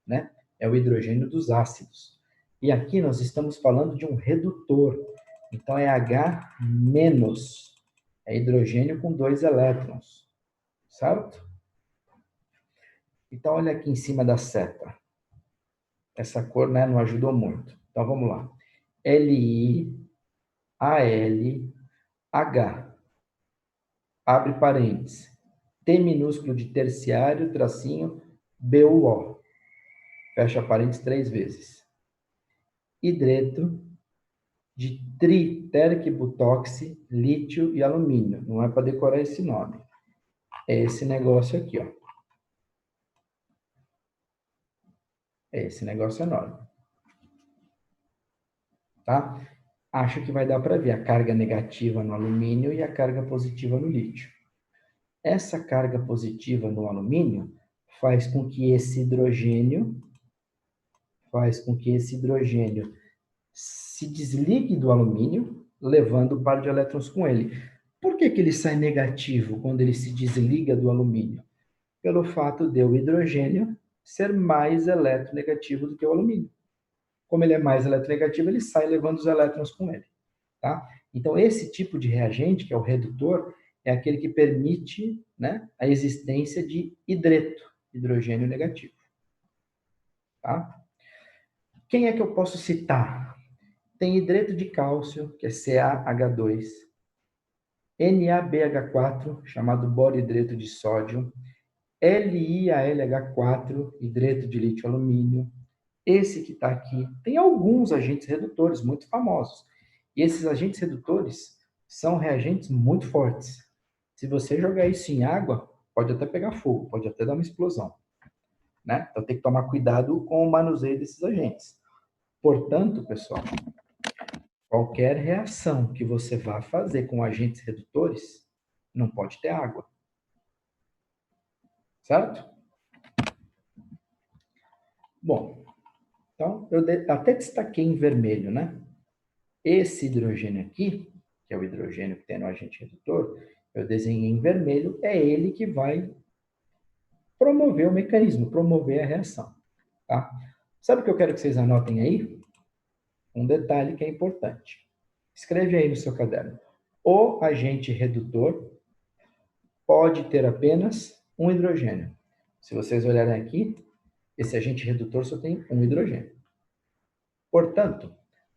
né? É o hidrogênio dos ácidos. E aqui nós estamos falando de um redutor. Então é H-, é hidrogênio com 2 elétrons. Certo? Então olha aqui em cima da seta. Essa cor, né, não ajudou muito. Então vamos lá. LiAlH. Abre parênteses. T minúsculo de terciário, tracinho, BuO. Fecha parênteses 3 vezes. Hidreto de triterquibutoxi, lítio e alumínio. Não é para decorar esse nome. É esse negócio aqui, ó. É esse negócio enorme. Tá? Acho que vai dar para ver a carga negativa no alumínio e a carga positiva no lítio. Essa carga positiva no alumínio faz com que esse hidrogênio se desligue do alumínio, levando um par de elétrons com ele. Por que ele sai negativo quando ele se desliga do alumínio? Pelo fato de o hidrogênio ser mais eletronegativo do que o alumínio. Como ele é mais eletronegativo, ele sai levando os elétrons com ele. Tá? Então, esse tipo de reagente, que é o redutor, é aquele que permite, né, a existência de hidreto, hidrogênio negativo. Tá? Quem é que eu posso citar? Tem hidreto de cálcio, que é CaH2, NaBH4, chamado borohidreto de sódio, LiAlH4, hidreto de lítio-alumínio. Esse que está aqui, tem alguns agentes redutores muito famosos. E esses agentes redutores são reagentes muito fortes. Se você jogar isso em água, pode até pegar fogo, pode até dar uma explosão. Né? Então tem que tomar cuidado com o manuseio desses agentes. Portanto, pessoal, qualquer reação que você vá fazer com agentes redutores, não pode ter água. Certo? Bom, então eu até destaquei em vermelho, né? Esse hidrogênio aqui, que é o hidrogênio que tem no agente redutor, eu desenhei em vermelho, é ele que vai promover o mecanismo, promover a reação. Tá? Sabe o que eu quero que vocês anotem aí? Um detalhe que é importante. Escreve aí no seu caderno. O agente redutor pode ter apenas um hidrogênio. Se vocês olharem aqui, esse agente redutor só tem um hidrogênio. Portanto,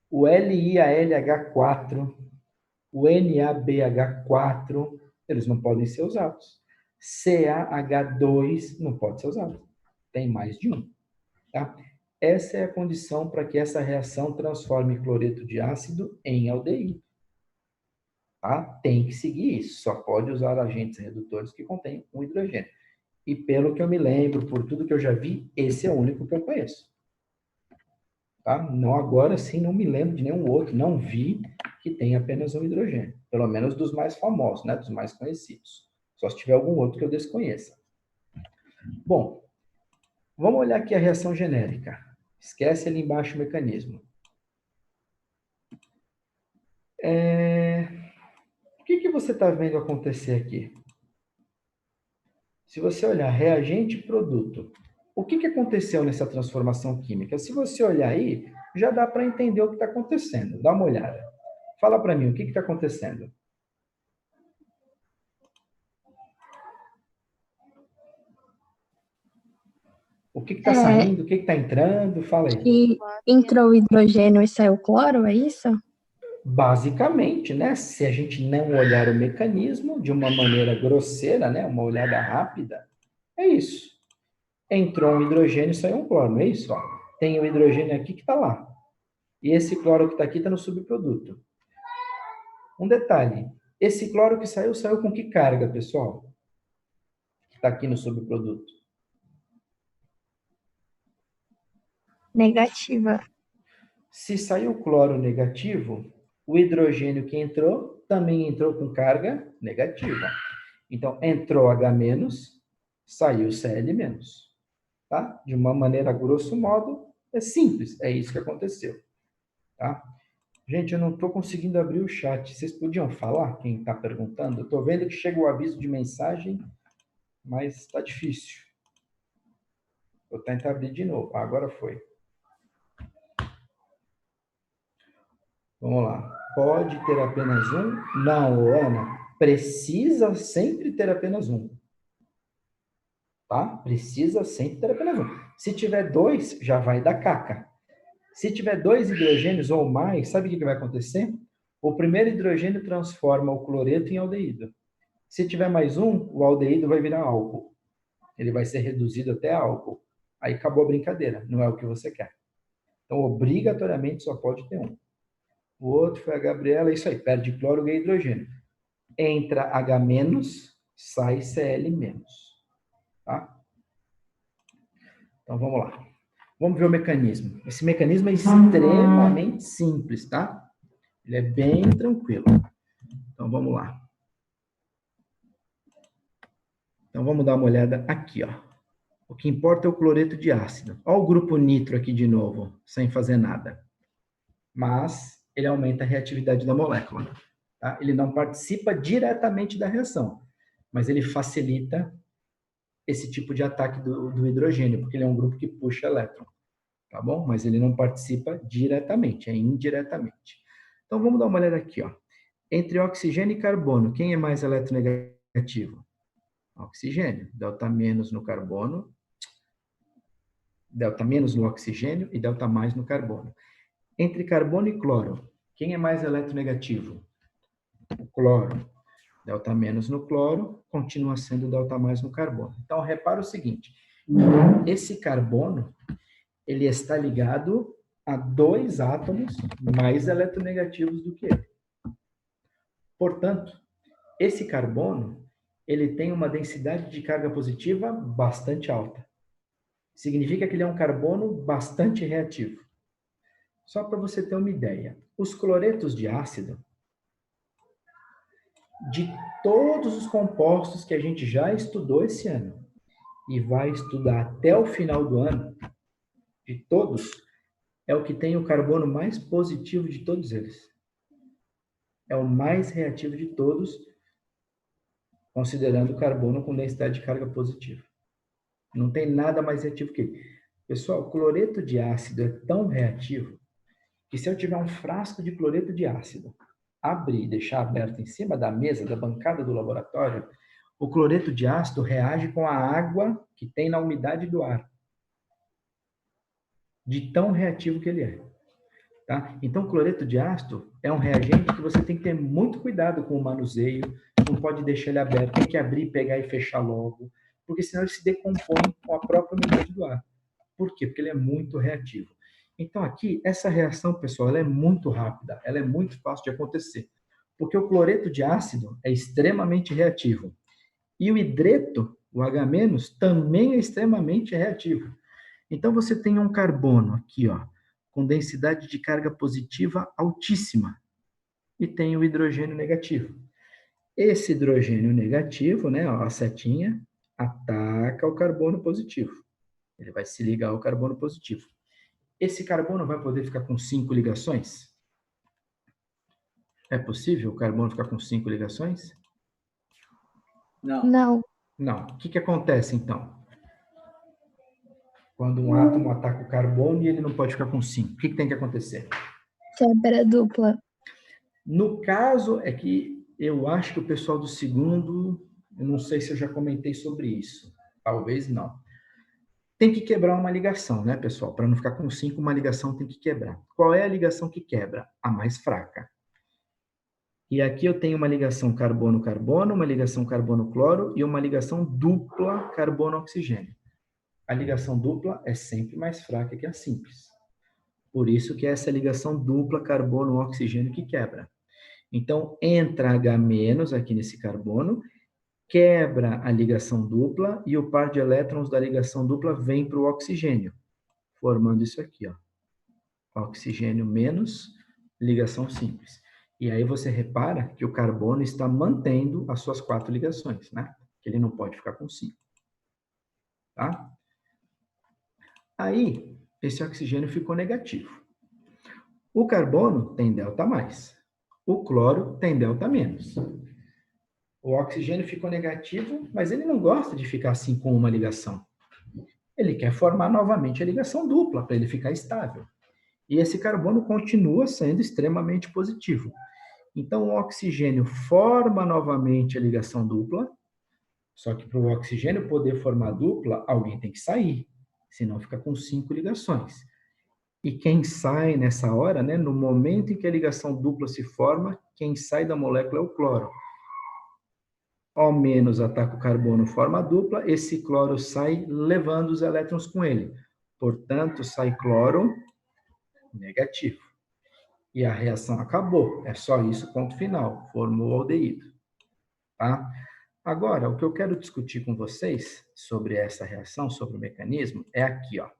o LiAlH4, o NaBH4, eles não podem ser usados. CaH2 não pode ser usado. Tem mais de um. Tá? Essa é a condição para que essa reação transforme cloreto de ácido em aldeído. Tá? Tem que seguir isso. Só pode usar agentes redutores que contêm um hidrogênio. E pelo que eu me lembro, por tudo que eu já vi, esse é o único que eu conheço. Tá? Não, agora sim, não me lembro de nenhum outro. Não vi que tem apenas um hidrogênio. Pelo menos dos mais famosos, né? Dos mais conhecidos. Só se tiver algum outro que eu desconheça. Bom, vamos olhar aqui a reação genérica. Esquece ali embaixo o mecanismo. O que você está vendo acontecer aqui? Se você olhar reagente e produto, o que aconteceu nessa transformação química? Se você olhar aí, já dá para entender o que está acontecendo. Dá uma olhada. Fala para mim, o que está acontecendo? O que está saindo? O que está entrando? Fala aí. Que entrou o hidrogênio e saiu o cloro, é isso? Basicamente, né? Se a gente não olhar o mecanismo de uma maneira grosseira, né? Uma olhada rápida, é isso. Entrou um hidrogênio e saiu um cloro, não é isso? Ó, tem o hidrogênio aqui que está lá. E esse cloro que está aqui está no subproduto. Um detalhe, esse cloro que saiu, saiu com que carga, pessoal? Que está aqui no subproduto. Negativa. Se saiu cloro negativo, o hidrogênio que entrou também entrou com carga negativa. Então, entrou H-, saiu Cl-. Tá? De uma maneira, grosso modo, é simples. É isso que aconteceu. Tá? Gente, eu não estou conseguindo abrir o chat. Vocês podiam falar, quem está perguntando? Eu estou vendo que chega o aviso de mensagem, mas está difícil. Vou tentar abrir de novo. Ah, agora foi. Vamos lá. Pode ter apenas um? Não, Ana. Precisa sempre ter apenas um. Tá? Precisa sempre ter apenas um. Se tiver dois, já vai dar caca. Se tiver 2 hidrogênios ou mais, sabe o que vai acontecer? O primeiro hidrogênio transforma o cloreto em aldeído. Se tiver mais um, o aldeído vai virar álcool. Ele vai ser reduzido até álcool. Aí acabou a brincadeira. Não é o que você quer. Então, obrigatoriamente, só pode ter um. O outro foi a Gabriela. É isso aí. Perde cloro, ganha hidrogênio. Entra H-, sai Cl-. Tá? Então, vamos lá. Vamos ver o mecanismo. Esse mecanismo é extremamente simples, tá? Ele é bem tranquilo. Então, vamos lá. Então, vamos dar uma olhada aqui, ó. O que importa é o cloreto de ácido. Olha o grupo nitro aqui de novo, sem fazer nada. Mas ele aumenta a reatividade da molécula. Tá? Ele não participa diretamente da reação, mas ele facilita esse tipo de ataque do hidrogênio, porque ele é um grupo que puxa elétron. Tá bom? Mas ele não participa diretamente, é indiretamente. Então, vamos dar uma olhada aqui, ó. Entre oxigênio e carbono, quem é mais eletronegativo? Oxigênio. Delta menos no carbono, delta menos no oxigênio e delta mais no carbono. Entre carbono e cloro, quem é mais eletronegativo? O cloro. Delta menos no cloro, continua sendo delta mais no carbono. Então, repara o seguinte, esse carbono, ele está ligado a 2 átomos mais eletronegativos do que ele. Portanto, esse carbono, ele tem uma densidade de carga positiva bastante alta. Significa que ele é um carbono bastante reativo. Só para você ter uma ideia, os cloretos de ácido, de todos os compostos que a gente já estudou esse ano, e vai estudar até o final do ano, de todos, é o que tem o carbono mais positivo de todos eles. É o mais reativo de todos, considerando o carbono com densidade de carga positiva. Não tem nada mais reativo que ele. Pessoal, o cloreto de ácido é tão reativo que se eu tiver um frasco de cloreto de ácido, abrir e deixar aberto em cima da mesa, da bancada do laboratório, o cloreto de ácido reage com a água que tem na umidade do ar. De tão reativo que ele é. Tá? Então, o cloreto de ácido é um reagente que você tem que ter muito cuidado com o manuseio, não pode deixar ele aberto, tem que abrir, pegar e fechar logo, porque senão ele se decompõe com a própria umidade do ar. Por quê? Porque ele é muito reativo. Então, aqui, essa reação, pessoal, ela é muito rápida, ela é muito fácil de acontecer, porque o cloreto de ácido é extremamente reativo. E o hidreto, o H-, também é extremamente reativo. Então, você tem um carbono aqui, ó, com densidade de carga positiva altíssima. E tem o hidrogênio negativo. Esse hidrogênio negativo, né, ó, a setinha, ataca o carbono positivo. Ele vai se ligar ao carbono positivo. Esse carbono vai poder ficar com 5 ligações? É possível o carbono ficar com 5 ligações? Não. Não. Não. O que acontece, então? Quando um átomo ataca o carbono e ele não pode ficar com 5. O que tem que acontecer? Quebra dupla. No caso, é que eu acho que o pessoal do segundo, eu não sei se eu já comentei sobre isso. Talvez não. Tem que quebrar uma ligação, né, pessoal? Para não ficar com 5, uma ligação tem que quebrar. Qual é a ligação que quebra? A mais fraca. E aqui eu tenho uma ligação carbono-carbono, uma ligação carbono-cloro e uma ligação dupla carbono-oxigênio. A ligação dupla é sempre mais fraca que a simples. Por isso que é essa ligação dupla carbono-oxigênio que quebra. Então, entra H- aqui nesse carbono, quebra a ligação dupla e o par de elétrons da ligação dupla vem para o oxigênio, formando isso aqui, ó. Oxigênio menos ligação simples. E aí você repara que o carbono está mantendo as suas 4 ligações, né? Que ele não pode ficar com 5. Tá? Aí, esse oxigênio ficou negativo. O carbono tem delta mais. O cloro tem delta menos. O oxigênio ficou negativo, mas ele não gosta de ficar assim com uma ligação. Ele quer formar novamente a ligação dupla para ele ficar estável. E esse carbono continua sendo extremamente positivo. Então, o oxigênio forma novamente a ligação dupla, só que para o oxigênio poder formar dupla, alguém tem que sair, senão fica com 5 ligações. E quem sai nessa hora, né, no momento em que a ligação dupla se forma, quem sai da molécula é o cloro. O- ataca o carbono, forma dupla, esse cloro sai levando os elétrons com ele. Portanto, sai cloro negativo. E a reação acabou. É só isso, ponto final. Formou o aldeído. Tá? Agora, o que eu quero discutir com vocês sobre essa reação, sobre o mecanismo, é aqui, ó.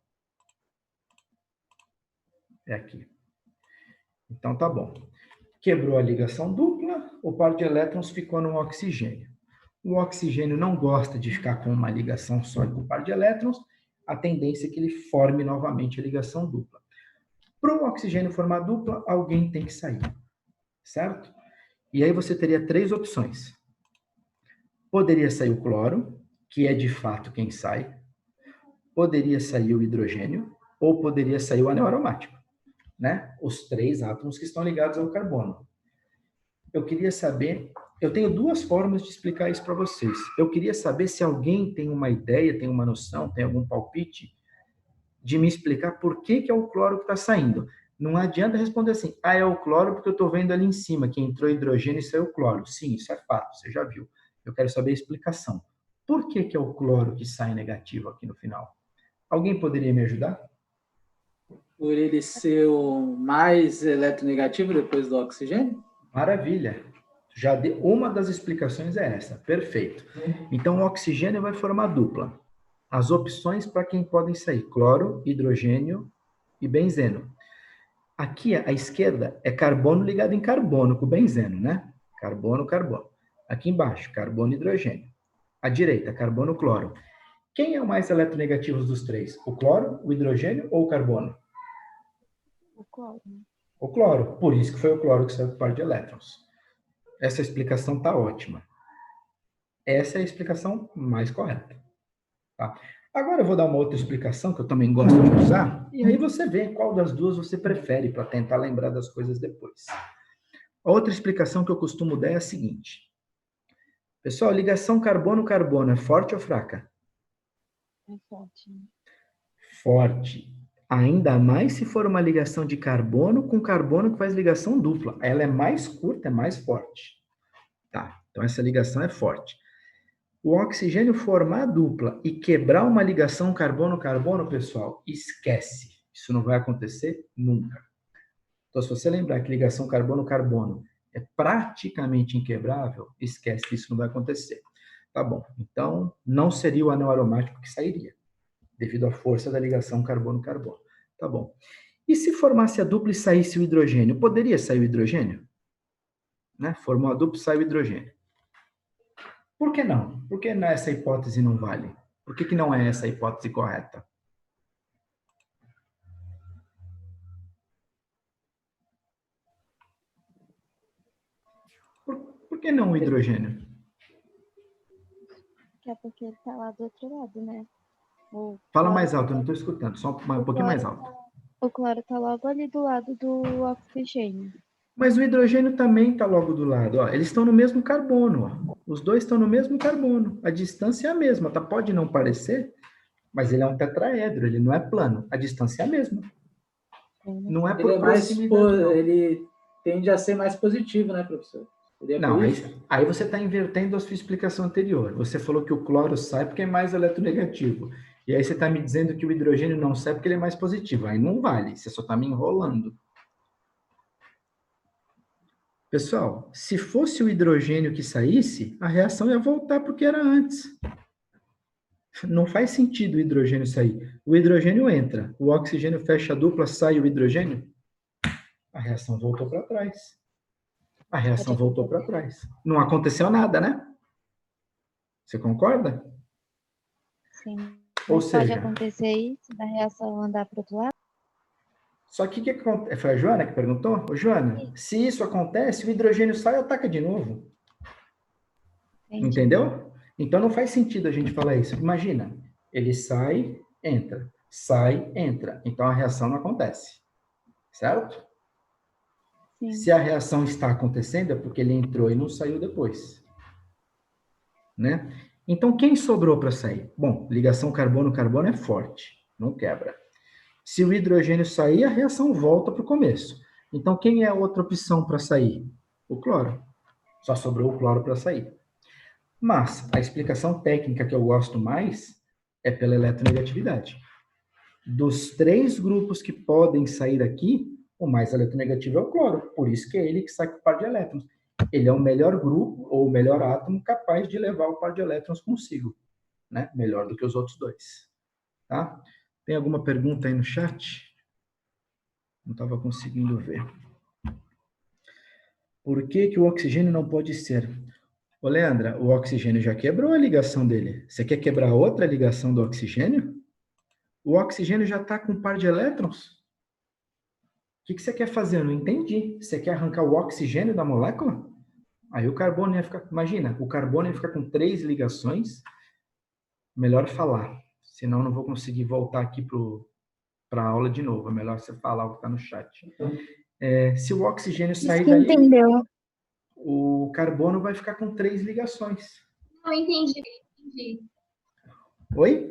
É aqui. Então, tá bom. Quebrou a ligação dupla, o par de elétrons ficou no oxigênio. O oxigênio não gosta de ficar com uma ligação só e com um par de elétrons, a tendência é que ele forme novamente a ligação dupla. Para o oxigênio formar dupla, alguém tem que sair, certo? E aí você teria 3 opções. Poderia sair o cloro, que é de fato quem sai. Poderia sair o hidrogênio, ou poderia sair o anel aromático, né? Os 3 átomos que estão ligados ao carbono. Eu queria saber, eu tenho 2 formas de explicar isso para vocês. Eu queria saber se alguém tem uma ideia, tem uma noção, tem algum palpite de me explicar por que é o cloro que está saindo. Não adianta responder assim, é o cloro porque eu estou vendo ali em cima que entrou hidrogênio e saiu cloro. Sim, isso é fato, você já viu. Eu quero saber a explicação. Por que é o cloro que sai negativo aqui no final? Alguém poderia me ajudar? Por ele ser o mais eletronegativo depois do oxigênio? Maravilha. Uma das explicações é essa. Perfeito. Então, o oxigênio vai formar dupla. As opções para quem podem sair: cloro, hidrogênio e benzeno. Aqui, à esquerda, é carbono ligado em carbono com benzeno, né? Carbono, carbono. Aqui embaixo, carbono, hidrogênio. À direita, carbono, cloro. Quem é o mais eletronegativo dos 3? O cloro, o hidrogênio ou o carbono? O cloro. O cloro. Por isso que foi o cloro que saiu com o par de elétrons. Essa explicação está ótima. Essa é a explicação mais correta. Tá? Agora eu vou dar uma outra explicação que eu também gosto de usar, e aí você vê qual das duas você prefere para tentar lembrar das coisas depois. A outra explicação que eu costumo dar é a seguinte. Pessoal, ligação carbono-carbono é forte ou fraca? É forte. Forte. Ainda mais se for uma ligação de carbono com carbono que faz ligação dupla. Ela é mais curta, é mais forte. Tá, então essa ligação é forte. O oxigênio formar dupla e quebrar uma ligação carbono-carbono, pessoal, esquece. Isso não vai acontecer nunca. Então, se você lembrar que ligação carbono-carbono é praticamente inquebrável, esquece que isso não vai acontecer. Tá bom. Então, não seria o anel aromático que sairia, devido à força da ligação carbono-carbono. Tá bom. E se formasse a dupla e saísse o hidrogênio? Poderia sair o hidrogênio? Né? Formou a dupla e saiu o hidrogênio. Por que não? Por que essa hipótese não vale? Por que não é essa a hipótese correta? Por que não o hidrogênio? Que é porque ele tá lá do outro lado, né? O Fala cloro mais tá alto, eu não logo- estou escutando. Só um o pouquinho mais cloro alto. O cloro tá logo ali do lado do oxigênio. Mas o hidrogênio também está logo do lado. Ó. Eles estão no mesmo carbono. Ó. Os dois estão no mesmo carbono. A distância é a mesma. Tá? Pode não parecer, mas ele é um tetraedro. Ele não é plano. A distância é a mesma. Não é Ele por é mais, proximidade, não. ele tende a ser mais positivo, né, professor? Seria Não, por aí, isso? aí você está invertendo a sua explicação anterior. Você falou que o cloro sai porque é mais eletronegativo. E aí você está me dizendo que o hidrogênio não sai porque ele é mais positivo. Aí não vale. Você só está me enrolando. Pessoal, se fosse o hidrogênio que saísse, a reação ia voltar para o que era antes. Não faz sentido o hidrogênio sair. O hidrogênio entra, o oxigênio fecha a dupla, sai o hidrogênio, a reação voltou para trás. A reação voltou para trás. Não aconteceu nada, né? Você concorda? Sim. Ou Mas pode seja, acontecer isso, da reação andar para o outro lado? só que o que acontece? Foi a Joana que perguntou? Ô, Joana, se isso acontece, o hidrogênio sai e ataca de novo. Entendi. Entendeu? Então não faz sentido a gente falar isso. Imagina, ele sai, entra. Sai, entra. Então a reação não acontece. Certo? Sim. Se a reação está acontecendo, é porque ele entrou e não saiu depois. Né? Então, quem sobrou para sair? Bom, ligação carbono-carbono é forte, não quebra. Se o hidrogênio sair, a reação volta para o começo. Então, quem é a outra opção para sair? O cloro. Só sobrou o cloro para sair. Mas a explicação técnica que eu gosto mais é pela eletronegatividade. Dos 3 grupos que podem sair aqui, o mais eletronegativo é o cloro. Por isso que é ele que sai com o par de elétrons. Ele é o melhor grupo, ou o melhor átomo, capaz de levar o par de elétrons consigo. Né? Melhor do que os outros 2. Tá? Tem alguma pergunta aí no chat? Não estava conseguindo ver. Por que que o oxigênio não pode ser? Ô, Leandra, o oxigênio já quebrou a ligação dele. Você quer quebrar outra ligação do oxigênio? O oxigênio já está com um par de elétrons? O que você quer fazer? Eu não entendi. Você quer arrancar o oxigênio da molécula? Aí o carbono ia ficar... Imagina, o carbono ia ficar com 3 ligações. Melhor falar. Senão eu não vou conseguir voltar aqui para a aula de novo. É melhor você falar o que está no chat. Se o oxigênio sair Você daí... entendeu? O carbono vai ficar com 3 ligações. Não, entendi. Oi?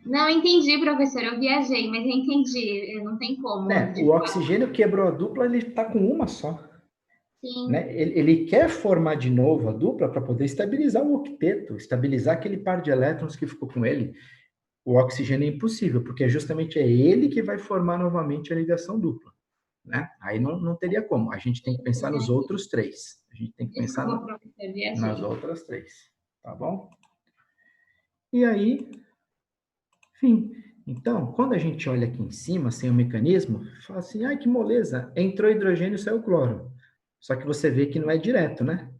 Não, entendi, professor. Eu viajei, mas eu entendi. Não tem como. O oxigênio quebrou a dupla, ele está com uma só. Sim. Né? Ele quer formar de novo a dupla para poder estabilizar o octeto, estabilizar aquele par de elétrons que ficou com ele. O oxigênio é impossível, porque justamente é ele que vai formar novamente a ligação dupla. Né? Aí não teria como. A gente tem que pensar nos outros 3. A gente tem que pensar nas outras 3. Tá bom? E aí, enfim. Então, quando a gente olha aqui em cima, sem o mecanismo, fala assim, ai, que moleza, entrou hidrogênio e saiu cloro. Só que você vê que não é direto, né?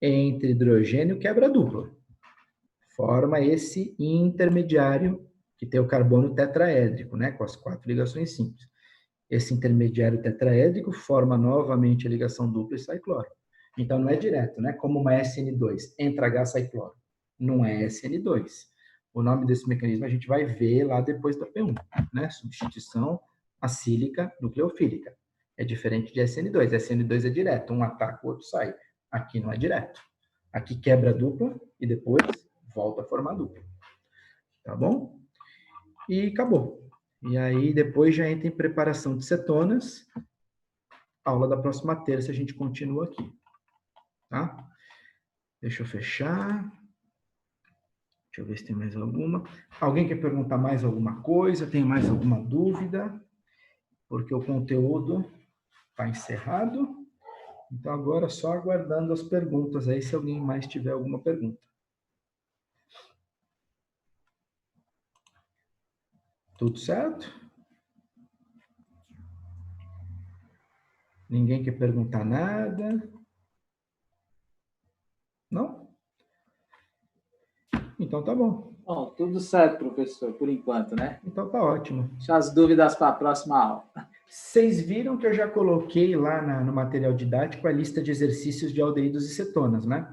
Entre hidrogênio quebra a dupla. Forma esse intermediário que tem o carbono tetraédrico, né? Com as 4 ligações simples. Esse intermediário tetraédrico forma novamente a ligação dupla e sai cloro. Então, não é direto, né? Como uma SN2. Entra H, sai cloro. Não é SN2. O nome desse mecanismo a gente vai ver lá depois da P1, né? Substituição acílica nucleofílica. É diferente de SN2. SN2 é direto. Um ataca, o outro sai. Aqui não é direto. Aqui quebra a dupla e depois volta a formar a dupla. Tá bom? E acabou. E aí, depois já entra em preparação de cetonas. Aula da próxima terça, a gente continua aqui. Tá? Deixa eu fechar. Deixa eu ver se tem mais alguma. Alguém quer perguntar mais alguma coisa? Tem mais alguma dúvida? Porque o conteúdo está encerrado. Então, agora só aguardando as perguntas aí, se alguém mais tiver alguma pergunta. Tudo certo? Ninguém quer perguntar nada? Não? Então tá bom. Bom, tudo certo, professor, por enquanto, né? Então tá ótimo. Deixa as dúvidas para a próxima aula. Vocês viram que eu já coloquei lá no material didático a lista de exercícios de aldeídos e cetonas, né?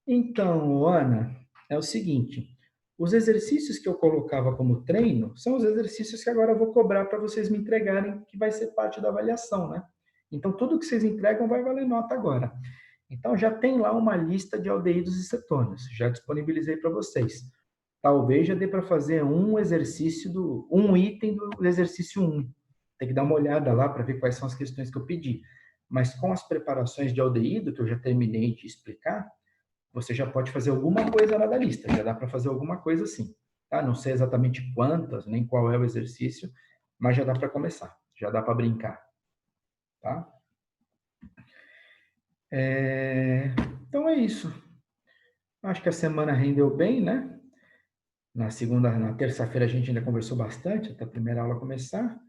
Então, Ana, é o seguinte, Os exercícios que eu colocava como treino são os exercícios que agora eu vou cobrar para vocês me entregarem, que vai ser parte da avaliação, né? Então, tudo que vocês entregam vai valer nota agora. Então, já tem lá uma lista de aldeídos e cetônios, já disponibilizei para vocês. Talvez já dê para fazer um item do exercício 1. Tem que dar uma olhada lá para ver quais são as questões que eu pedi. Mas com as preparações de aldeído, que eu já terminei de explicar, você já pode fazer alguma coisa lá da lista. Já dá para fazer alguma coisa assim. Tá? Não sei exatamente quantas, nem qual é o exercício, mas já dá para começar. Já dá para brincar. Tá? Então é isso. Acho que a semana rendeu bem, né? Na terça-feira a gente ainda conversou bastante, até a primeira aula começar.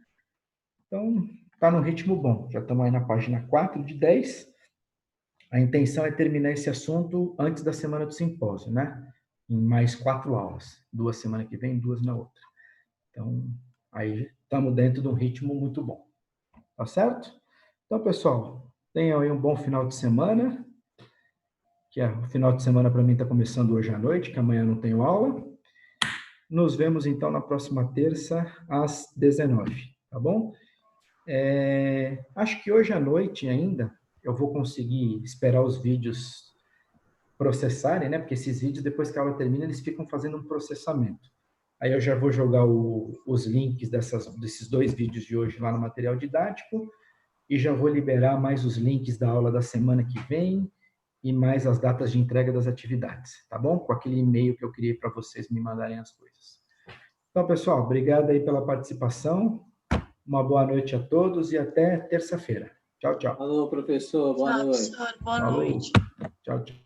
Então, tá num ritmo bom. Já estamos aí na página 4 de 10. A intenção é terminar esse assunto antes da semana do simpósio, né? Em mais 4 aulas. 2 semana que vem, 2 na outra. Então, aí estamos dentro de um ritmo muito bom. Tá certo? Então, pessoal, tenham aí um bom final de semana. O final de semana para mim está começando hoje à noite, que amanhã não tenho aula. Nos vemos, então, na próxima terça, às 19h, tá bom? Acho que hoje à noite ainda eu vou conseguir esperar os vídeos processarem, né? Porque esses vídeos, depois que a aula termina, eles ficam fazendo um processamento. Aí eu já vou jogar os links desses 2 vídeos de hoje lá no material didático e já vou liberar mais os links da aula da semana que vem e mais as datas de entrega das atividades, tá bom? Com aquele e-mail que eu criei para vocês me mandarem as coisas. Então, pessoal, obrigado aí pela participação. Uma boa noite a todos e até terça-feira. Tchau, tchau. Alô, professor. Boa noite. Professor, boa Falou. noite. Tchau, tchau.